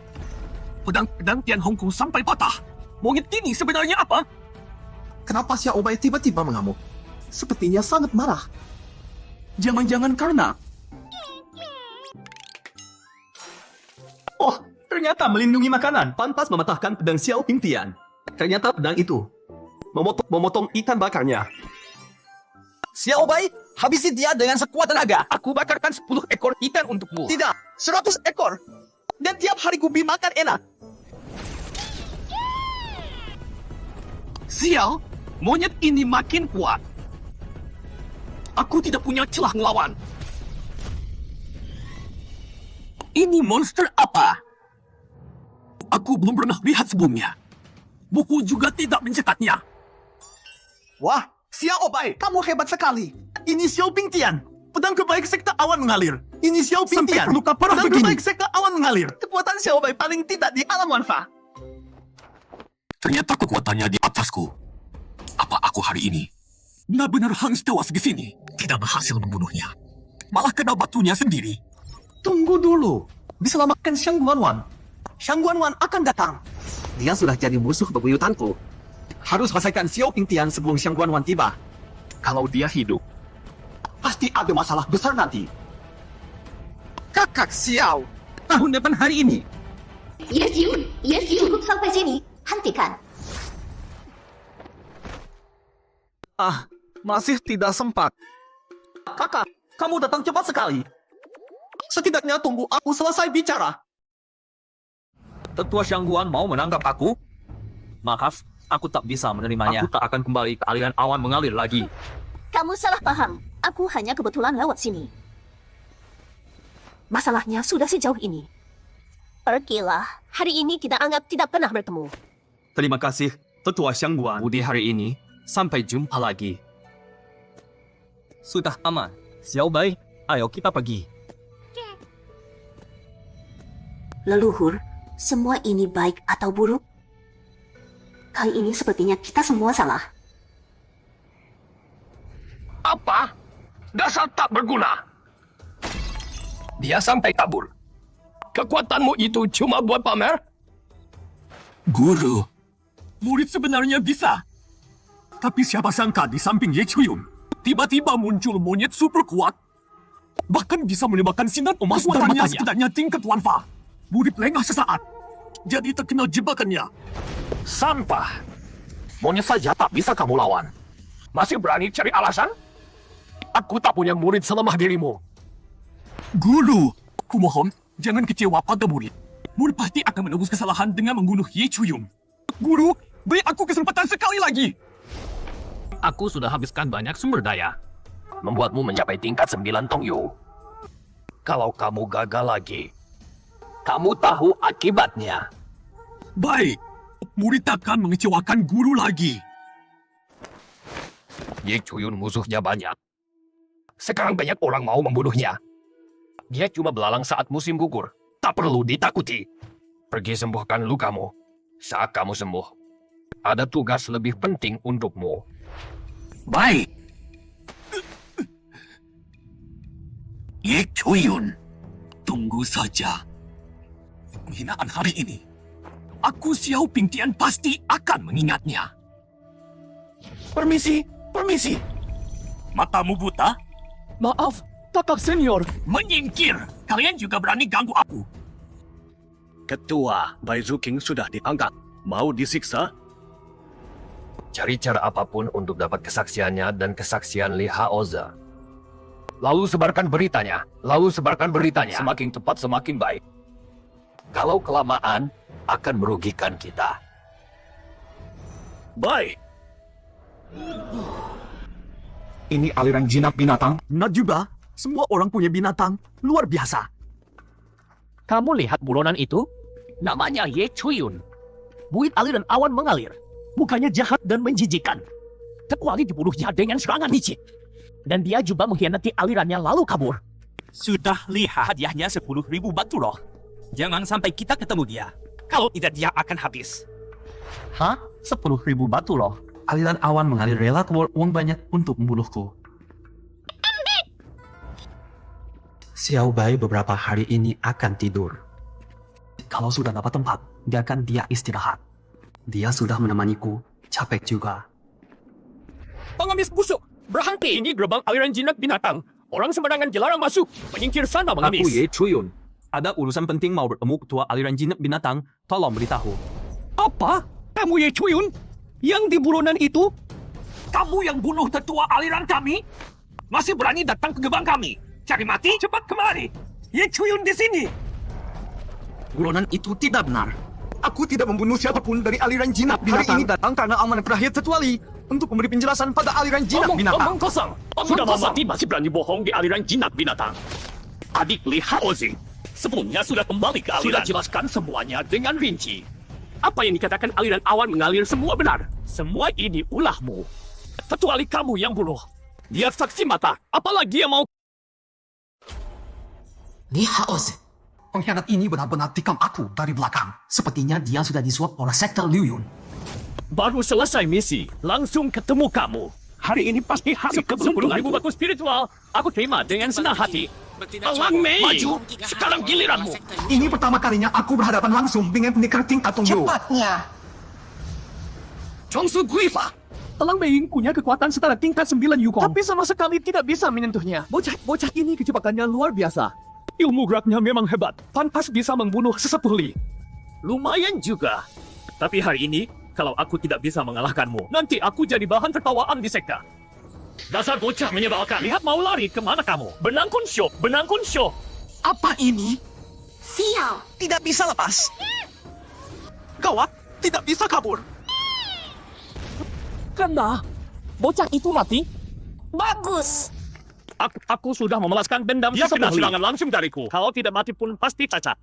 Pedang Tian Hongku sampai patah. Monyet ini sebenarnya apa? Kenapa Xiao Bai tiba-tiba mengamuk? Sepertinya sangat marah. Jangan-jangan karena... Oh, ternyata melindungi makanan pantas mematahkan pedang Xiao Pingtian. Ternyata pedang itu memotong ikan bakarnya. Xiao Bai, habisi dia dengan sekuat tenaga. Aku bakarkan 10 ekor ikan untukmu. Tidak, 100 ekor. Dan tiap hari Gubi makan enak. Sial, monyet ini makin kuat. Aku tidak punya celah melawan. Ini monster apa? Aku belum pernah lihat sebelumnya. Buku juga tidak mencatatnya. Wah, Xiao Bai, kamu hebat sekali. Ini Xiao Pingtian, pedang kebaik sekte awan mengalir. Ini Xiao Pingtian, pedang kebaik sekte awan mengalir. Kekuatan Xiao Bai paling tidak di alam wanfa. Ternyata kekuatannya di atasku. Apa aku hari ini benar-benar harus tewas di sini? Tidak berhasil membunuhnya. Malah kena batunya sendiri. Tunggu dulu. Diselamatkan Xiang Guanwan. Xiang Guanwan akan datang. Dia sudah jadi musuh bebuyutanku. Harus selesaikan Xiao Pingtian sebelum Xiang Guanwan tiba. Kalau dia hidup, Pasti ada masalah besar nanti. Kakak Xiao, tahun depan hari ini. Yes, cukup sampai sini. Hentikan. Ah, masih tidak sempat. Kakak, kamu datang cepat sekali. Setidaknya tunggu aku selesai bicara. Tetua Shangguan mau menangkap aku? Maaf, aku tak bisa menerimanya. Aku tak akan kembali ke aliran awan mengalir lagi. Kamu salah paham. Aku hanya kebetulan lewat sini. Masalahnya sudah sejauh ini. Pergilah. Hari ini kita anggap tidak pernah bertemu. Terima kasih, Tetua Xiangguan. Budi hari ini, sampai jumpa lagi. Sudah aman. Xiao Bai, ayo kita pergi. Leluhur, semua ini baik atau buruk? Kali ini sepertinya kita semua salah. Apa? Dasar tak berguna. Dia sampai kabur. Kekuatanmu itu cuma buat pamer? Guru, murid sebenarnya bisa. Tapi siapa sangka di samping Ye Chuyun, tiba-tiba muncul monyet super kuat. Bahkan bisa menyebabkan sinar emas dan matanya setidaknya tingkat wanfa. Murid lengah sesaat. Jadi terkena jebakannya. Sampah. Monyet saja tak bisa kamu lawan. Masih berani cari alasan? Aku tak punya murid selemah dirimu. Guru, kumohon jangan kecewa pada murid. Murid pasti akan menebus kesalahan dengan membunuh Ye Chuyun. Guru, beri aku kesempatan sekali lagi. Aku sudah habiskan banyak sumber daya. Membuatmu mencapai tingkat 9 Tongyu. Kalau kamu gagal lagi, kamu tahu akibatnya. Baik, murid takkan mengecewakan guru lagi. Ye Chuyun musuhnya banyak. Sekarang banyak orang mau membunuhnya. Dia cuma belalang saat musim gugur. Tak perlu ditakuti. Pergi sembuhkan lukamu. Saat kamu sembuh, ada tugas lebih penting untukmu. Baik. Ye Chuyun, tunggu saja. Penghinaan hari ini, aku Xiao Pingtian pasti akan mengingatnya. Permisi, permisi. Matamu buta? Maaf, kakak senior. Menyingkir. Kalian juga berani ganggu aku. Ketua, Bai Zuking sudah diangkat. Mau disiksa? Cari cara apapun untuk dapat kesaksiannya dan kesaksian Li Haoze. Lalu sebarkan beritanya. Semakin cepat semakin baik. Kalau kelamaan, akan merugikan kita. Bai, Ini aliran jinak binatang. Nah juga, semua orang punya binatang. Luar biasa. Kamu lihat buronan itu? Namanya Ye Chuyun. Buit aliran awan mengalir. Mukanya jahat dan menjijikan. Kecuali dibunuhnya dengan serangan licik. Dan dia juga mengkhianati alirannya lalu kabur. Sudah lihat hadiahnya 10.000 batu roh. Jangan sampai kita ketemu dia. Kalau tidak dia akan habis. Hah? 10.000 batu loh. Aliran awan mengalir rela keluar uang banyak untuk membunuhku. Xiao Bai beberapa hari ini akan tidur. Kalau sudah dapat tempat, biarkan dia istirahat. Dia sudah menemaniku, capek juga. Pengemis busuk, berhenti. Ini gerbang aliran jinak binatang. Orang sembarangan dilarang masuk. Menyingkir sana, pengemis. Aku Ye Chuyun. Ada urusan penting mau bertemu ketua aliran jinak binatang. Tolong beritahu. Apa? Kamu Ye Chuyun? Yang di buronan itu? Kamu yang bunuh tetua aliran kami? Masih berani datang ke gerbang kami? Cari mati? Cepat kemari! Ye Chuyun di sini! Buronan itu tidak benar. Aku tidak membunuh siapapun dari aliran jinak binatang. Hari ini datang karena amanat terakhir Tetua Li untuk memberi penjelasan pada aliran jinak binatang. Omong kosong. Sudah mati masih berani bohong di aliran jinak binatang. Adik Li Haozi sebelumnya sudah kembali ke aliran. Sudah jelaskan semuanya dengan rinci. Apa yang dikatakan aliran awan mengalir semua benar. Semua ini ulahmu. Kecuali kamu yang bunuh. Dia saksi mata. Apalagi yang mau... Li Haoze, pengkhianat ini benar-benar tikam aku dari belakang. Sepertinya dia sudah disuap oleh sekte Liu Yun. Baru selesai misi, langsung ketemu kamu. Hari ini pasti hari ke-10.000 batu spiritual. Aku terima dengan senang hati. Elang Mei, maju. Sekarang giliranmu. Ini pertama kalinya aku berhadapan langsung dengan pendekar tingkat Tongyu. Cepatnya. Chongsu Guifa! Elang Mei punya kekuatan setara tingkat 9 Yukong. Tapi sama sekali tidak bisa menyentuhnya. Bocah ini kecepatannya luar biasa. Ilmu geraknya memang hebat. Pantas bisa membunuh sesepuh Li. Lumayan juga. Tapi hari ini, kalau aku tidak bisa mengalahkanmu, nanti aku jadi bahan tertawaan di sekta. Dasar bocah menyebalkan. Lihat mau lari kemana kamu? Benang Kunsho, benang Kunsho. Apa ini? Sial. Tidak bisa lepas. Gawat, tidak bisa kabur. Kena. Bocah itu mati. Bagus. Aku sudah memelaskan dendam. Dia kena serangan langsung dariku. Kalau tidak mati pun pasti cacat.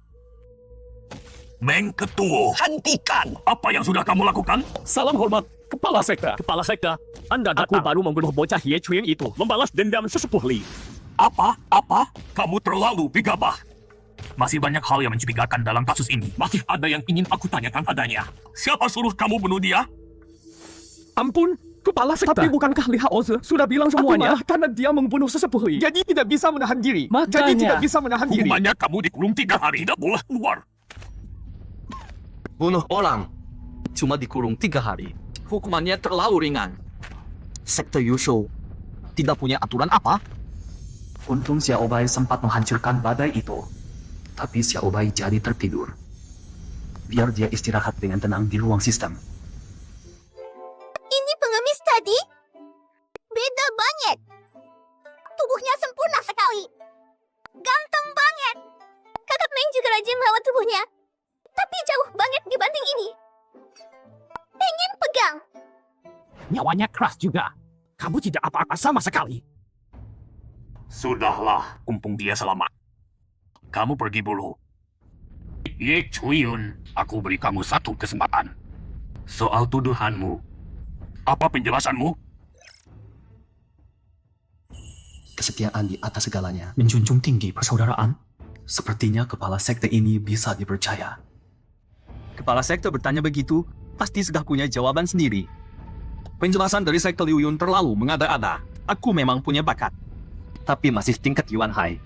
Meng Ketua, Hentikan! apa yang sudah kamu lakukan? Salam hormat, Kepala Sekta. Kepala Sekta, Anda aku baru membunuh bocah Ye Chuyun itu, membalas dendam sesepuh Li. Apa? Apa? Kamu terlalu gegabah. Masih banyak hal yang mencurigakan dalam kasus ini. Masih ada yang ingin aku tanyakan padanya. Siapa suruh kamu bunuh dia? Ampun, Kepala Sekta. Tapi bukankah Li Haoze sudah bilang semuanya? Karena dia membunuh sesepuh Li. Jadi tidak bisa menahan diri. Hukumannya kamu dikurung 3 hari, tidak boleh keluar. Bunuh orang cuma dikurung 3 hari. Hukumannya terlalu ringan. Sekte Yusho tidak punya aturan apa? Untung Xiao Bai sempat menghancurkan badai itu. Tapi Xiao Bai jadi tertidur. Biar dia istirahat dengan tenang di ruang sistem. Ini pengemis tadi beda banget. Tubuhnya sempurna sekali. Ganteng banget. Kakak Meng juga rajin merawat tubuhnya. Tapi jauh banget dibanding ini. Pengen pegang. Nyawanya keras juga. Kamu tidak apa-apa sama sekali. Sudahlah, kumpung dia selamat. Kamu pergi dulu. Ye Chuyun, aku beri kamu 1 kesempatan. Soal tuduhanmu, apa penjelasanmu? Kesetiaan di atas segalanya, menjunjung tinggi persaudaraan. Sepertinya kepala sekte ini bisa dipercaya. Kepala sekte bertanya begitu, pasti sudah punya jawaban sendiri. Penjelasan dari sekte Liu Yun terlalu mengada-ada. Aku memang punya bakat. Tapi masih tingkat Yuan Hai.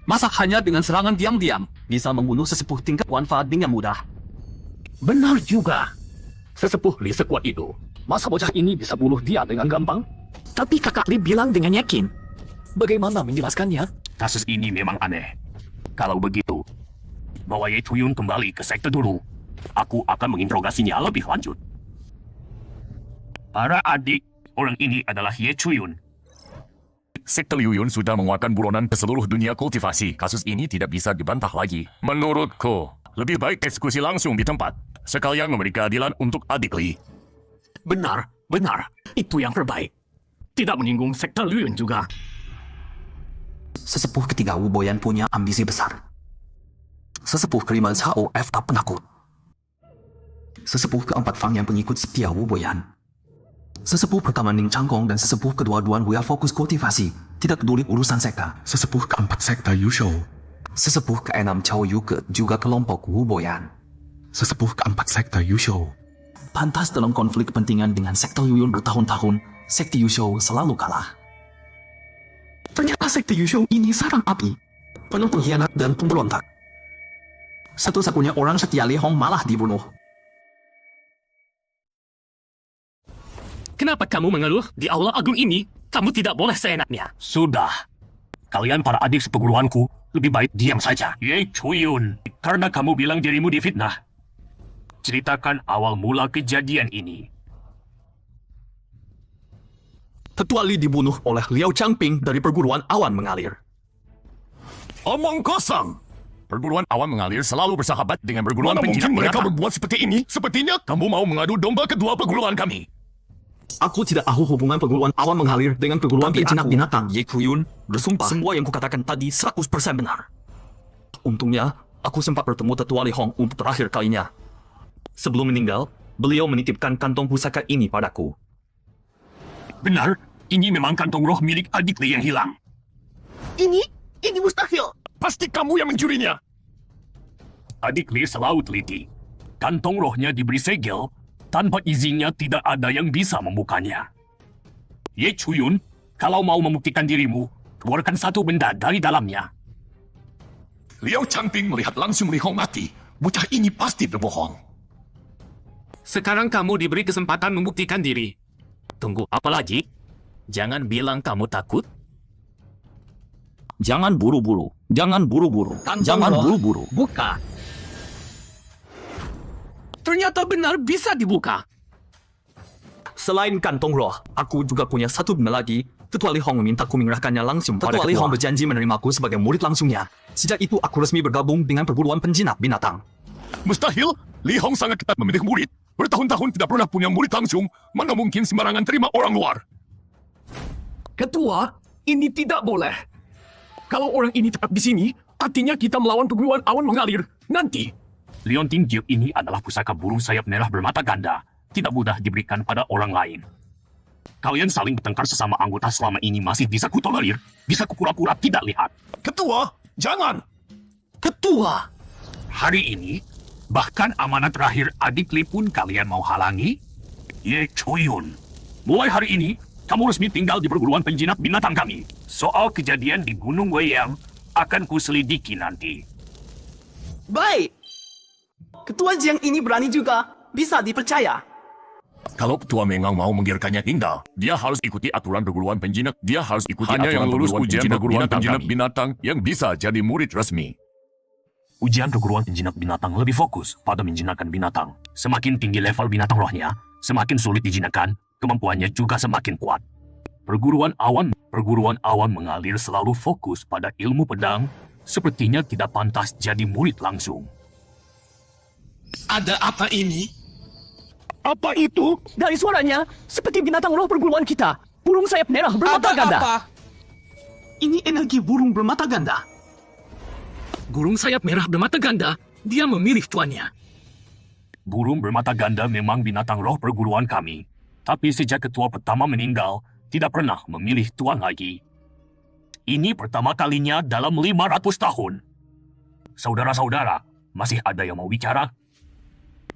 Masa hanya dengan serangan diam-diam bisa membunuh sesepuh tingkat Wan Fa dengan mudah? Benar juga. Sesepuh Li sekuat itu. Masa bocah ini bisa bunuh dia dengan gampang? Tapi kakak Li bilang dengan yakin. Bagaimana menjelaskannya? Kasus ini memang aneh. Kalau begitu, bawa Ye Chuyun kembali ke sekte dulu. Aku akan menginterogasinya lebih lanjut. Para adik, orang ini adalah Ye Chuyun. Sekte Liu Yun sudah menguatkan buronan ke seluruh dunia kultivasi. Kasus ini tidak bisa dibantah lagi. Menurutku, lebih baik eksekusi langsung di tempat. Sekalian memberi keadilan untuk adik Li. Benar, benar. Itu yang terbaik. Tidak menyinggung sekte Liu Yun juga. Sesepuh ketiga Wu Boyan punya ambisi besar. Sesepuh kelima Zhao F tak penakut. Sesepuh keempat Fang yang pengikut setia Wu Boyan. Sesepuh pertama Ning Changkong dan sesepuh kedua Duan Wuya fokus kultivasi, tidak peduli urusan sekta. Sesepuh keempat sekte Yusho. Sesepuh keenam Chao Yuke juga kelompok Wu Boyan. Sesepuh keempat sekte Yusho. Pantas dalam konflik kepentingan dengan sekte Liu Yun bertahun-tahun, sekte Yusho selalu kalah. Ternyata sekte Yusho ini sarang api, penuh pengkhianat dan pemberontak. Satu-satunya orang setia Li Hong malah dibunuh. Kenapa kamu mengeluh di aula agung ini? Kamu tidak boleh seenaknya. Sudah. Kalian para adik seperguruanku, lebih baik diam saja. Ye Chuyun, karena kamu bilang dirimu difitnah. Ceritakan awal mula kejadian ini. Tetua Li dibunuh oleh Liao Changping dari perguruan awan mengalir. Omong kosong! Perguruan awan mengalir selalu bersahabat dengan perguruan penjinak mereka berbuat seperti ini. Sepertinya kamu mau mengadu domba kedua perguruan kami. Aku tidak tahu hubungan perguruan awan mengalir dengan perguruan penjinak binatang. Ye Chuyun bersumpah semua yang kukatakan tadi 100% benar. Untungnya, aku sempat bertemu Tetua Li Hong untuk terakhir kalinya. Sebelum meninggal, beliau menitipkan kantong pusaka ini padaku. Benar, ini memang kantong roh milik adik Li yang hilang. Ini mustahil. Pasti kamu yang mencurinya. Adik Li selalu teliti. Kantong rohnya diberi segel. Tanpa izinnya tidak ada yang bisa membukanya. Ye Chuyun, kalau mau membuktikan dirimu, keluarkan satu benda dari dalamnya. Liao Changping melihat langsung Li Hong mati. Bocah ini pasti berbohong. Sekarang kamu diberi kesempatan membuktikan diri. Tunggu apa lagi? Jangan bilang kamu takut. Jangan buru-buru. Jangan buru-buru. Jangan buru-buru. Buka. Ternyata benar bisa dibuka. Selain kantong roh, aku juga punya satu benda lagi. Tetua Li Hong memintaku menyerahkannya langsung pada Tetua Li Hong berjanji menerimaku sebagai murid langsungnya. Sejak itu aku resmi bergabung dengan perguruan penjinak binatang. Mustahil, Li Hong sangat ketat memilih murid. Bertahun-tahun tidak pernah punya murid langsung. Mana mungkin sembarangan terima orang luar. Ketua, ini tidak boleh. Kalau orang ini tetap di sini, artinya kita melawan perguruan awan mengalir. Nanti, Liontin Giok ini adalah pusaka burung sayap merah bermata ganda. Tidak mudah diberikan pada orang lain. Kalian saling bertengkar sesama anggota selama ini masih bisa kutolerir. Bisa kukura-kura tidak lihat. Ketua, jangan! Ketua! Hari ini, bahkan amanat terakhir adik Lee pun kalian mau halangi? Ye Chuyun. Mulai hari ini, kamu resmi tinggal di perguruan penjinak binatang kami. Soal kejadian di Gunung Weyang akan kuselidiki nanti. Baik. Ketua Jiang ini berani juga. Bisa dipercaya. Kalau ketua memang mau mengirimkannya tinggal, dia harus ikuti aturan perguruan penjinak. Dia harus ikuti hanya aturan yang lulus ujian perguruan penjinak binatang yang bisa jadi murid resmi. Ujian perguruan penjinak binatang lebih fokus pada menjinakkan binatang. Semakin tinggi level binatang rohnya, semakin sulit dijinakkan, kemampuannya juga semakin kuat. Perguruan awan mengalir selalu fokus pada ilmu pedang, sepertinya tidak pantas jadi murid langsung. Ada apa ini? Apa itu? Dari suaranya, seperti binatang roh perguruan kita. Burung sayap merah bermata ganda. Apa? Ini energi burung bermata ganda. Burung sayap merah bermata ganda, dia memilih tuannya. Burung bermata ganda memang binatang roh perguruan kami. Tapi sejak ketua pertama meninggal, tidak pernah memilih tuan lagi. Ini pertama kalinya dalam 500 tahun. Saudara-saudara, masih ada yang mau bicara?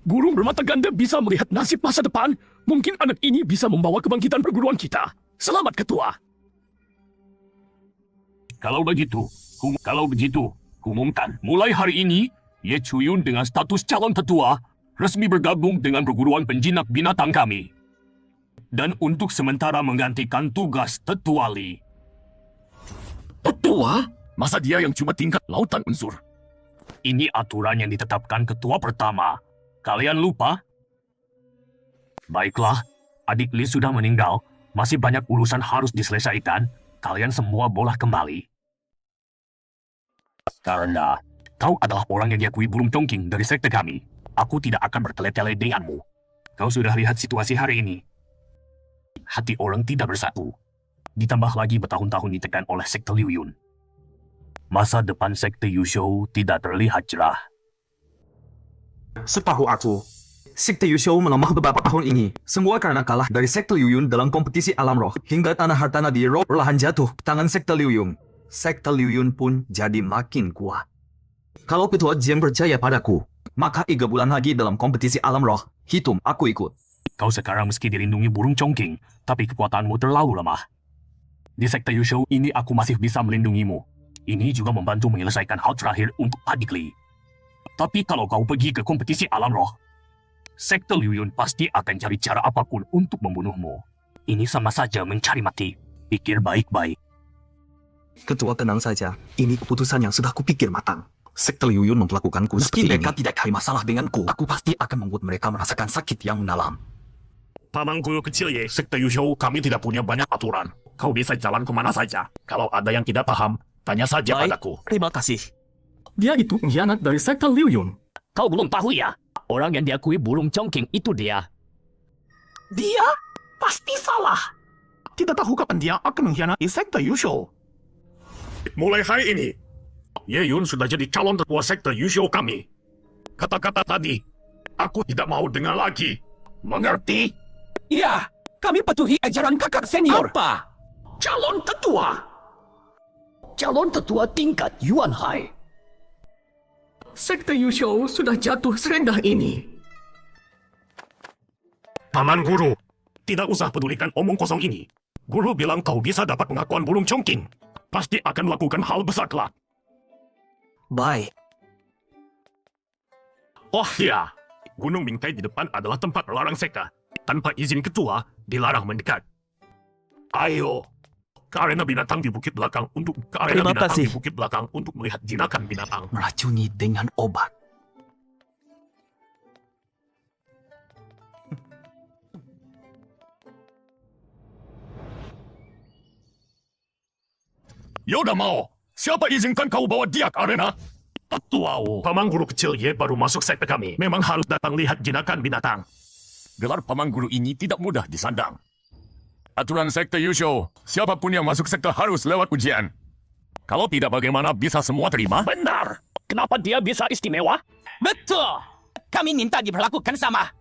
Burung bermata ganda bisa melihat nasib masa depan. Mungkin anak ini bisa membawa kebangkitan perguruan kita. Selamat, Ketua. Kalau begitu, umumkan. Mulai hari ini, Ye Chuyun dengan status calon tetua resmi bergabung dengan perguruan penjinak binatang kami. Dan untuk sementara menggantikan tugas Tetua Lee. Tetua? Masa dia yang cuma tingkat lautan unsur? Ini aturan yang ditetapkan ketua pertama. Kalian lupa? Baiklah, adik Lee sudah meninggal. Masih banyak urusan harus diselesaikan. Kalian semua boleh kembali. Karena kau adalah orang yang diakui burung congking dari sekte kami. Aku tidak akan bertele-tele denganmu. Kau sudah lihat situasi hari ini. Hati orang tidak bersatu. Ditambah lagi bertahun-tahun ditekan oleh sekte Liu Yun. Masa depan sekte Yushou tidak terlihat cerah. Setahu aku, sekte Yushou melemah beberapa tahun ini. Semua karena kalah dari sekte Liu Yun dalam kompetisi alam roh. Hingga tanah hartanah di roh perlahan jatuh tangan sekte Liu Yun. Sekte Liu Yun pun jadi makin kuat. Kalau Ketua Jiang percaya padaku, maka 3 bulan lagi dalam kompetisi alam roh, hitung aku ikut. Kau sekarang meski dilindungi burung congking, tapi kekuatanmu terlalu lemah. Di sekte Yushou ini aku masih bisa melindungimu. Ini juga membantu menyelesaikan hal terakhir untuk adik Lee. Tapi kalau kau pergi ke kompetisi alam roh, sekte Liu Yun pasti akan cari cara apapun untuk membunuhmu. Ini sama saja mencari mati. Pikir baik-baik. Ketua tenang saja, ini keputusan yang sudah kupikir matang. Sekte Liu Yun memperlakukanku meski mereka tidak cari masalah denganku, aku pasti akan membuat mereka merasakan sakit yang mendalam. Paman guru kecil Ye, sekte Yushou kami tidak punya banyak aturan. Kau bisa jalan kemana saja. Kalau ada yang tidak paham, tanya saja padaku. Terima kasih. Dia itu pengkhianat dari sekte Liu Yun. Kau belum tahu ya? Orang yang diakui burung congking itu dia. Dia pasti salah. Tidak tahu kapan dia akan mengkhianati sekte Yushou. Mulai hari ini, Ye Yun sudah jadi calon tetua sekte Yushou kami. Kata-kata tadi, aku tidak mau dengar lagi. Mengerti? Iya, kami patuhi ajaran kakak senior. Apa? Calon tetua. Calon tetua tingkat Yuan Hai. Sekte Yushou sudah jatuh serendah ini. Paman guru, tidak usah pedulikan omong kosong ini. Guru bilang kau bisa dapat pengakuan burung congking. Pasti akan melakukan hal besar kelak. Baik. Oh iya, Gunung Bingkai di depan adalah tempat terlarang sekte. Tanpa izin ketua, dilarang mendekat. Ayo, karena binatang di bukit belakang untuk melihat jinakan binatang. Meracuni dengan obat. Yoda mau. Siapa izinkan kau bawa dia ke arena? Tetua, paman guru kecil Ye baru masuk sekte kami. Memang harus datang lihat jinakan binatang. Gelar paman guru ini tidak mudah disandang. Aturan sekte Yushou, siapapun yang masuk sekte harus lewat ujian. Kalau tidak bagaimana bisa semua terima? Benar. Kenapa dia bisa istimewa? Betul. Kami minta diperlakukan sama.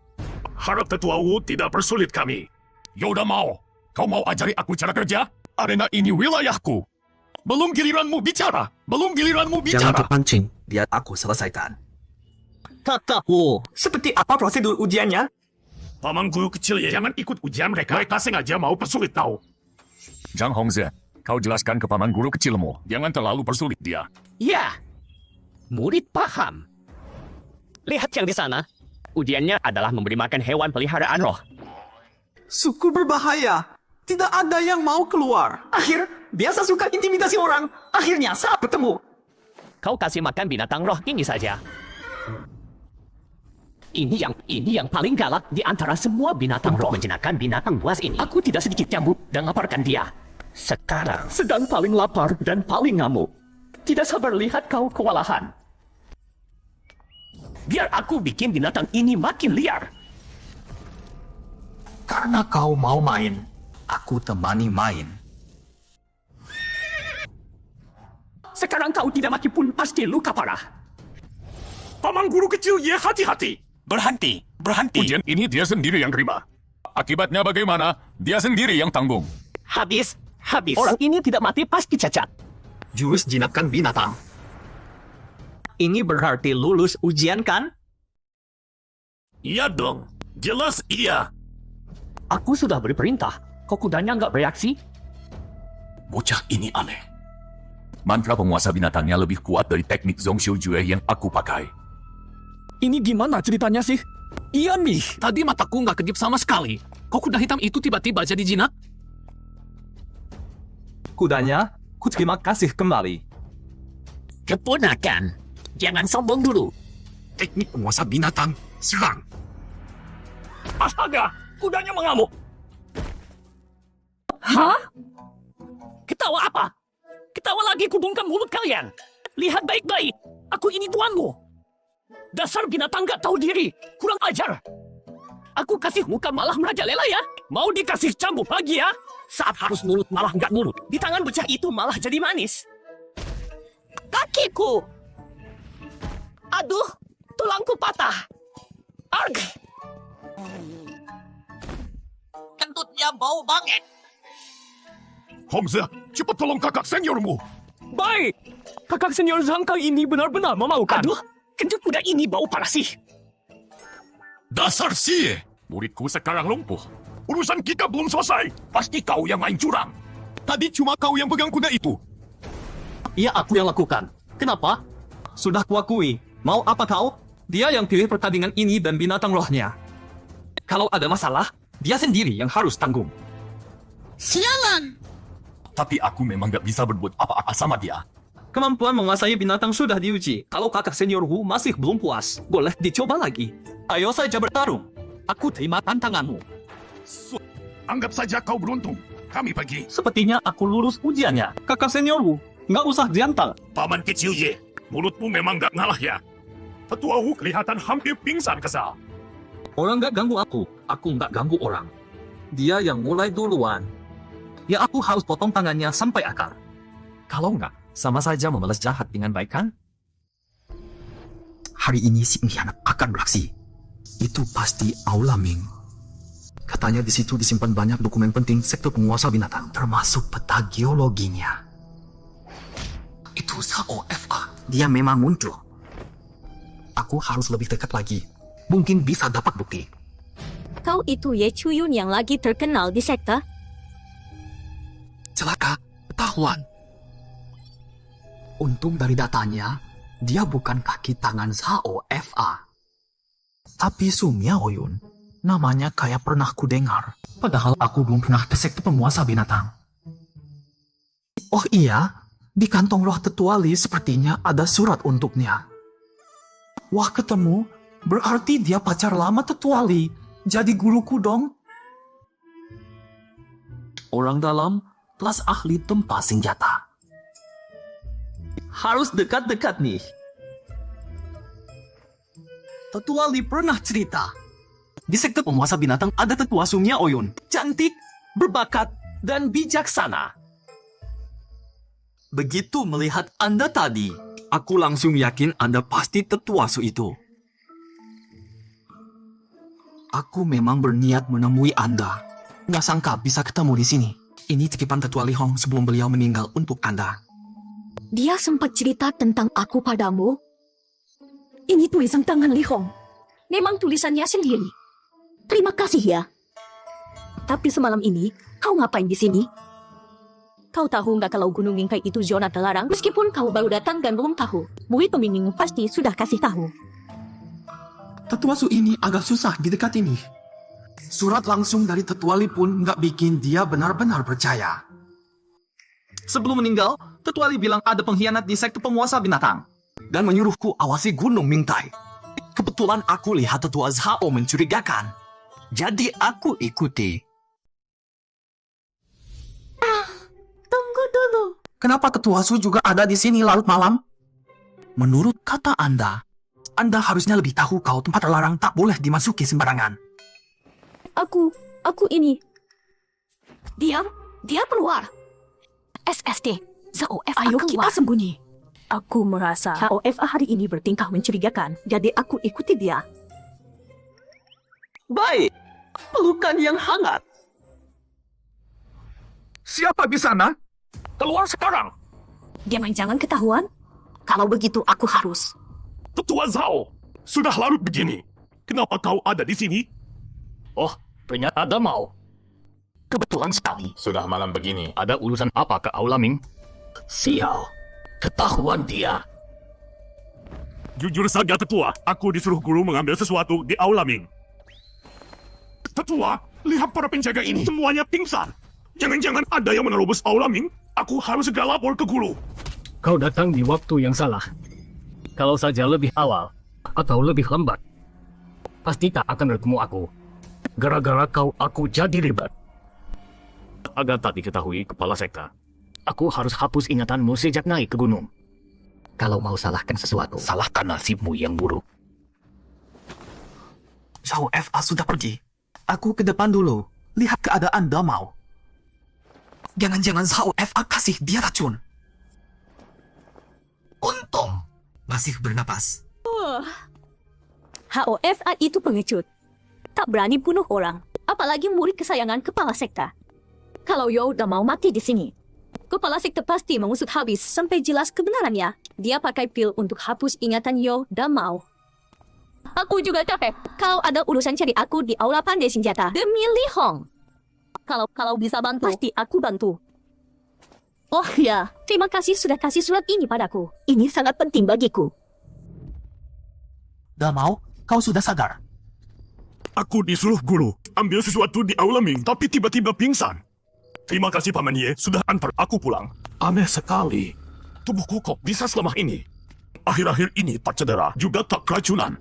Harap Tetua Wu tidak persulit kami. Yoda mau. Kau mau ajari aku cara kerja? Arena ini wilayahku. Belum giliranmu bicara. Jangan terpancing, biar aku selesaikan. Kataku, seperti apa prosedur ujiannya? Paman guru kecil ya, jangan ikut ujian mereka. Mereka sengaja mau persulit tahu. Zhang Hongze, kau jelaskan ke paman guru kecilmu. Jangan terlalu persulit dia. Ya, murid paham. Lihat yang di sana. Ujiannya adalah memberi makan hewan peliharaan roh. Suku berbahaya. Tidak ada yang mau keluar. Biasa suka intimidasi orang. Akhirnya saat bertemu. Kau kasih makan binatang roh ini saja. Ini yang paling galak di antara semua binatang roh. Menjinakkan binatang buas ini. Aku tidak sedikit cambuk dan laparkan dia. Sekarang sedang paling lapar dan paling ngamuk. Tidak sabar lihat kau kewalahan. Biar aku bikin binatang ini makin liar. Karena kau mau main, aku temani main. Sekarang kau tidak mati pun pasti luka parah. Paman guru kecil ya, hati-hati. Berhenti. Ujian ini dia sendiri yang terima. Akibatnya bagaimana? Dia sendiri yang tanggung. Habis. Orang ini tidak mati pasti cacat. Jurus jinakkan binatang. Ini berarti lulus ujian kan? Iya dong. Jelas iya. Aku sudah beri perintah. Kok kudanya nggak bereaksi? Bocah ini aneh. Mantra penguasa binatangnya lebih kuat dari teknik Zhongshu Jue yang aku pakai. Ini gimana ceritanya sih? Iya nih, tadi mataku nggak kedip sama sekali. Kok kuda hitam itu tiba-tiba jadi jinak? Kudanya, ku terima kasih kembali. Keponakan. Jangan sombong dulu. Teknik penguasa binatang, serang. Astaga, kudanya mengamuk. Hah? Ketawa apa? Ketawa lagi kubungkam mulut kalian. Lihat baik-baik. Aku ini tuanmu. Dasar binatang gak tahu diri. Kurang ajar. Aku kasih muka malah merajalela ya. Mau dikasih cambuk lagi ya? Saat harus nurut malah nggak nurut. Di tangan bocah itu malah jadi manis. Kakiku. Aduh, tulangku patah. Arg. Kentutnya bau banget. Hongze, cepat tolong kakak seniormu. Baik, kakak senior Zhang kali ini benar-benar memaukan. Aduh, kentut kuda ini bau parah sih. Dasar sie. Muridku sekarang lumpuh. Urusan kita belum selesai. Pasti kau yang main curang. Tadi cuma kau yang pegang kuda itu. Iya, aku yang lakukan. Kenapa? Sudah kuakui. Mau apa kau? Dia yang pilih pertandingan ini dan binatang rohnya. Kalau ada masalah, dia sendiri yang harus tanggung. Sialan! Tapi aku memang gak bisa berbuat apa-apa sama dia. Kemampuan menguasai binatang sudah diuji. Kalau kakak seniorku masih belum puas, boleh dicoba lagi. Ayo saja bertarung. Aku terima tantanganmu. Anggap saja kau beruntung. Kami pergi. Sepertinya aku lulus ujiannya. Kakak seniorku, nggak usah diantar. Paman kecil Ye, mulutmu memang gak ngalah ya. Tetua Wu kelihatan hampir pingsan kesal. Orang nggak ganggu aku nggak ganggu orang. Dia yang mulai duluan. Ya aku harus potong tangannya sampai akar. Kalau enggak, sama saja membalas jahat dengan baik kan? Hari ini si pengkhianat akan beraksi. Itu pasti Aula Ming. Katanya di situ disimpan banyak dokumen penting sektor penguasa binatang, termasuk peta geologinya. Itu SOFA. Dia memang muncul. Aku harus lebih dekat lagi. Mungkin bisa dapat bukti. Kau itu Ye Chuyun yang lagi terkenal di sekte? Celaka, ketahuan. Untung dari datanya, dia bukan kaki tangan SOFA. Tapi Sumia Oyun, namanya kayak pernah ku dengar. Padahal aku belum pernah ke sekte penguasa binatang. Oh iya, di kantong roh tetua Li sepertinya ada surat untuknya. Wah ketemu, berarti dia pacar lama tetua Li. Jadi guruku dong. Orang dalam plus ahli tempa senjata. Harus dekat-dekat nih. Tetua Li pernah cerita. Di sekte penguasa binatang ada tetua Sumia Oyun. Cantik, berbakat, dan bijaksana. Begitu melihat Anda tadi, Aku langsung yakin Anda pasti tetua Su itu. Aku memang berniat menemui Anda. Nggak sangka bisa ketemu di sini. Ini titipan Tetua Li Hong sebelum beliau meninggal untuk Anda. Dia sempat cerita tentang aku padamu. Ini tulisan tangan Li Hong. Memang tulisannya sendiri. Terima kasih ya. Tapi semalam ini, kau ngapain di sini? Kau tahu nggak kalau Gunung Mingkai itu zona terlarang? Meskipun kau baru datang dan belum tahu, murid pembimbing pasti sudah kasih tahu. Tetua Su ini agak susah didekat ini. Surat langsung dari Tetua Li pun nggak bikin dia benar-benar percaya. Sebelum meninggal, Tetua Li bilang ada pengkhianat di sekte penguasa binatang. Dan menyuruhku awasi Gunung Mingtai. Kebetulan aku lihat Tetua Zhao mencurigakan. Jadi aku ikuti. Tunggu dulu. Kenapa Tetua Su juga ada di sini larut malam? Menurut kata Anda harusnya lebih tahu kalau tempat terlarang tak boleh dimasuki sembarangan. Aku ini. Diam, dia keluar. SSD, ZOF, ayo kita sembunyi. Aku merasa ZOF hari ini bertingkah mencurigakan, jadi aku ikuti dia. Baik, pelukan yang hangat. Siapa di sana? Keluar sekarang! Jangan ketahuan. Kalau begitu aku harus. Tetua Zhao, sudah larut begini. Kenapa kau ada di sini? Oh, ternyata ada mau. Kebetulan sekali. Sudah malam begini, ada urusan apa ke Aula Ming? Sial, ketahuan dia. Jujur saja Tetua, aku disuruh guru mengambil sesuatu di Aula Ming. Tetua, lihat para penjaga ini, semuanya pingsan. Jangan-jangan ada yang menerobos Aula Ming? Aku harus segera lapor ke guru. Kau datang di waktu yang salah. Kalau saja lebih awal atau lebih lambat, pasti tak akan bertemu aku. Gara-gara kau, aku jadi ribet. Agar tak diketahui kepala sekta, aku harus hapus ingatanmu sejak naik ke gunung. Kalau mau salahkan sesuatu, salahkan nasibmu yang buruk. Zhao FA sudah pergi. Aku ke depan dulu. Lihat keadaan Damau. Jangan-jangan Zhao FA kasih dia racun. Untung masih bernapas. HOFA itu pengecut. Tak berani bunuh orang, apalagi murid kesayangan kepala sekta. Kalau Yo udah mau mati di sini, kepala sekta pasti mengusut habis sampai jelas kebenarannya. Dia pakai pil untuk hapus ingatan Yo dan Mao. Aku juga capek. Kalau ada urusan cari aku di aula pandai senjata demi Li Hong. Kalau bisa bantu, pasti aku bantu. Oh ya, terima kasih sudah kasih surat ini padaku. Ini sangat penting bagiku. Damau, kau sudah sadar? Aku disuruh guru ambil sesuatu di Aula Ming, tapi tiba-tiba pingsan. Terima kasih Paman Ye sudah antar aku pulang. Aneh sekali. Tubuhku kok bisa selemah ini? Akhir-akhir ini tak cedera, juga tak keracunan.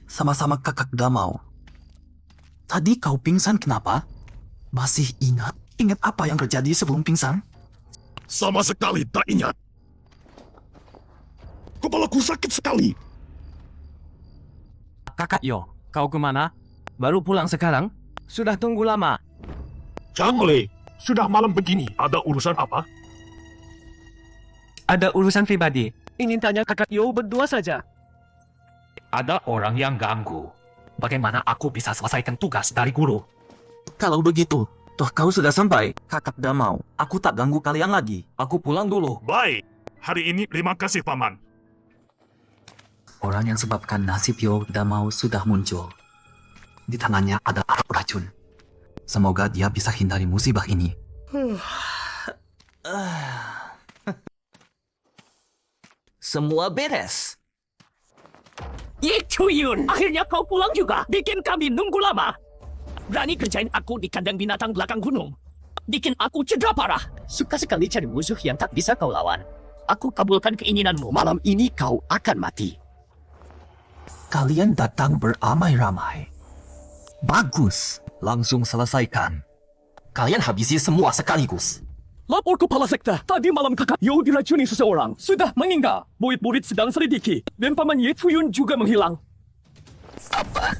Sama-sama kakak Damau. Tadi kau pingsan kenapa? Masih ingat? Ingat apa yang terjadi sebelum pingsan? Sama sekali tak ingat. Kepalaku sakit sekali. Kakak Yo, kau kemana? Baru pulang sekarang? Sudah tunggu lama. Chang Lei, sudah malam begini. Ada urusan apa? Ada urusan pribadi. Ingin tanya kakak Yo berdua saja. Ada orang yang ganggu. Bagaimana aku bisa selesaikan tugas dari guru? Kalau begitu, toh kau sudah sampai. Kakak Damau, aku tak ganggu kalian lagi. Aku pulang dulu. Baik. Hari ini terima kasih Paman. Orang yang sebabkan nasib Yo Damau sudah muncul. Di tangannya ada arak racun. Semoga dia bisa hindari musibah ini. Semua beres. Ye Chuyun, akhirnya kau pulang juga. Bikin kami nunggu lama. Berani kerjain aku di kandang binatang belakang gunung. Bikin aku cedera parah. Suka sekali cari musuh yang tak bisa kau lawan. Aku kabulkan keinginanmu. Malam ini kau akan mati. Kalian datang beramai-ramai. Bagus. Langsung selesaikan. Kalian habisi semua sekaligus. Lapor kepala sekta. Tadi malam kakak Yo diracuni seseorang. Sudah meninggal. Murid-murid sedang selidiki. Dan Paman Ye Chuyun juga menghilang. Apa?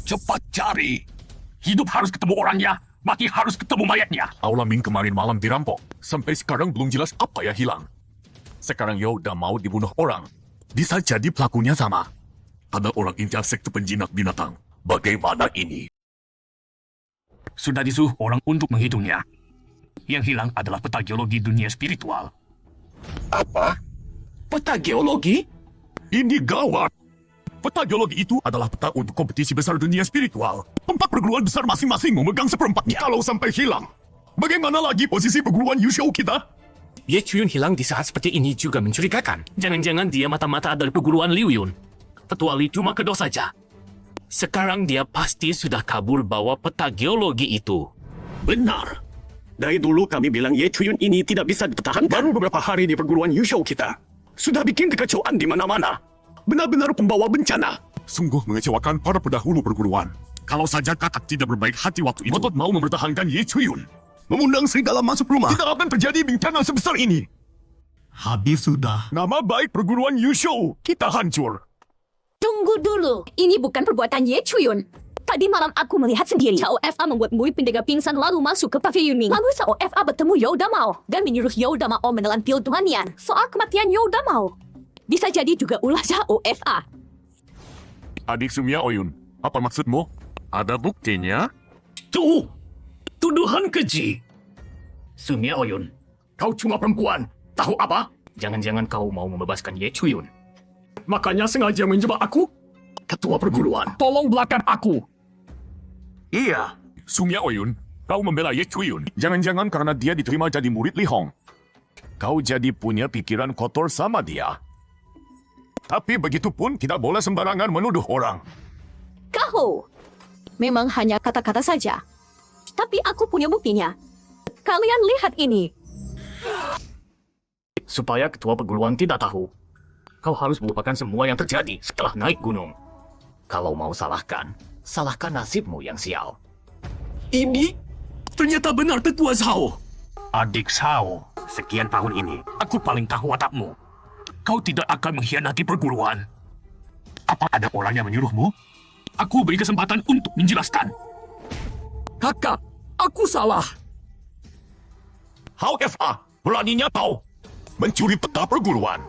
Cepat cari. Hidup harus ketemu orangnya, mati harus ketemu mayatnya. Aula Ming kemarin malam dirampok. Sampai sekarang belum jelas apa yang hilang. Sekarang Yoda mau dibunuh orang. Bisa jadi pelakunya sama. Ada orang incar sekte penjinak binatang. Bagaimana ini? Sudah disuruh orang untuk menghitungnya. Yang hilang adalah peta geologi dunia spiritual. Apa? Peta geologi? Ini gawat. Peta geologi itu adalah peta untuk kompetisi besar dunia spiritual. 4 perguruan besar masing-masing memegang seperempatnya. Kalau sampai hilang, bagaimana lagi posisi perguruan Yusho kita? Ye Chuyun hilang di saat seperti ini juga mencurigakan. Jangan-jangan dia mata-mata dari perguruan Liu Yun. Tetua Li cuma kedua saja. Sekarang dia pasti sudah kabur bawa peta geologi itu. Benar. Dari dulu kami bilang Ye Chuyun ini tidak bisa dipertahankan. Baru beberapa hari di perguruan Yusho kita. Sudah bikin kekacauan di mana-mana. Benar-benar pembawa bencana. Sungguh mengecewakan para pendahulu perguruan. Kalau saja Katak tidak berbaik hati waktu itu, Ngotot mau mempertahankan Ye Chuyun. Mengundang serigala masuk rumah. Tidak akan terjadi bencana sebesar ini. Habis sudah. Nama baik perguruan Yusho kita hancur. Tunggu dulu. Ini bukan perbuatan Ye Chuyun. Tadi malam aku melihat sendiri. Sao FA membuat murid penjaga pingsan lalu masuk ke pavilion Ming. Lalu Sao FA bertemu Yoda Mao dan menyuruh Yoda Mao menelan pil Tuhan Yan soal kematian Yoda Mao. Bisa jadi juga ulah Sao FA. Adik Sumia Oyun, apa maksudmu? Ada buktinya? Tuh! Tuduhan keji. Sumia Oyun, kau cuma perempuan. Tahu apa? Jangan-jangan kau mau membebaskan Ye Chuyun. Makanya sengaja menjebak aku? Ketua perguruan, tolong belakang aku. Iya. Sumia Oyun, kau membela Ye Chuyun. Jangan-jangan karena dia diterima jadi murid Li Hong. Kau jadi punya pikiran kotor sama dia. Tapi begitupun tidak boleh sembarangan menuduh orang. Kau memang hanya kata-kata saja. Tapi aku punya buktinya. Kalian lihat ini. Supaya ketua perguruan tidak tahu, kau harus melupakan semua yang terjadi setelah naik gunung. Kalau mau salahkan, salahkan nasibmu yang sial. Ini ternyata benar Tetua Zhao. Adik Sao, sekian tahun ini, aku paling tahu watakmu. Kau tidak akan mengkhianati perguruan. Apa ada orang yang menyuruhmu? Aku beri kesempatan untuk menjelaskan. Kakak, aku salah. How FA, beraninya kau mencuri peta perguruan.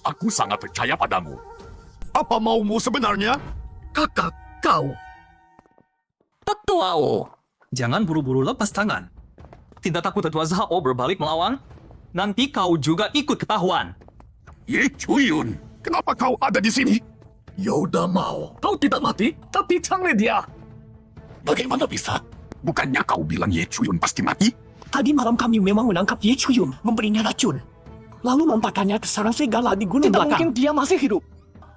Aku sangat percaya padamu. Apa maumu sebenarnya? Kakak, kau. Tetua O, jangan buru-buru lepas tangan. Tidak takut Tetua Zhao berbalik melawan? Nanti kau juga ikut ketahuan. Ye Chuyun, kenapa kau ada di sini? Yoda Mao, kau tidak mati, tapi canggih dia. Bagaimana bisa? Bukannya kau bilang Ye Chuyun pasti mati? Tadi malam kami memang menangkap Ye Chuyun, memberinya racun. Lalu mempakannya ke sarang serigala di gunung belakang. Mungkin dia masih hidup.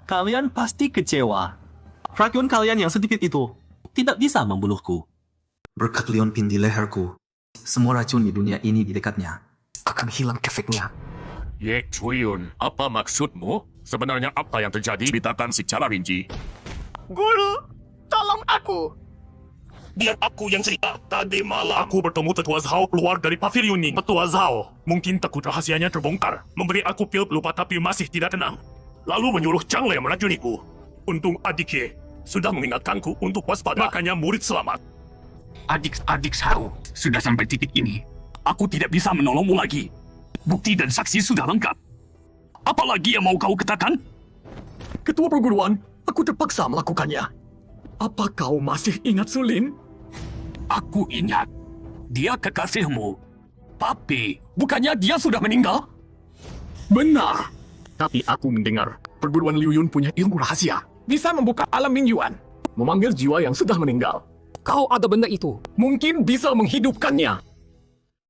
Kalian pasti kecewa. Racun kalian yang sedikit itu tidak bisa membunuhku. Berkat Leon Pin di leherku, semua racun di dunia ini di dekatnya akan hilang efeknya. Ye Chuyun, apa maksudmu? Sebenarnya apa yang terjadi? Beritakan secara rinci. Guru, tolong aku. Biar aku yang cerita. Tadi malam Aku bertemu Tetua Zhao keluar dari pavilion ini. Tetua Zhao mungkin takut rahasianya terbongkar. Memberi aku pil pelupa tapi masih tidak tenang. Lalu menyuruh Zhang Lei meracuniku. Untung adik Ye sudah mengingatkanku untuk waspada. Makanya murid selamat. Adik Sao, sudah sampai titik ini. Aku tidak bisa menolongmu lagi. Bukti dan saksi sudah lengkap. Apalagi yang mau kau katakan? Ketua perguruan, aku terpaksa melakukannya. Apa kau masih ingat Sulin? Aku ingat. Dia kekasihmu. Tapi, bukannya dia sudah meninggal? Benar. Tapi aku mendengar perguruan Liu Yun punya ilmu rahasia. Bisa membuka alam Ming Yuan. Memanggil jiwa yang sudah meninggal. Kau ada benda itu. Mungkin bisa menghidupkannya.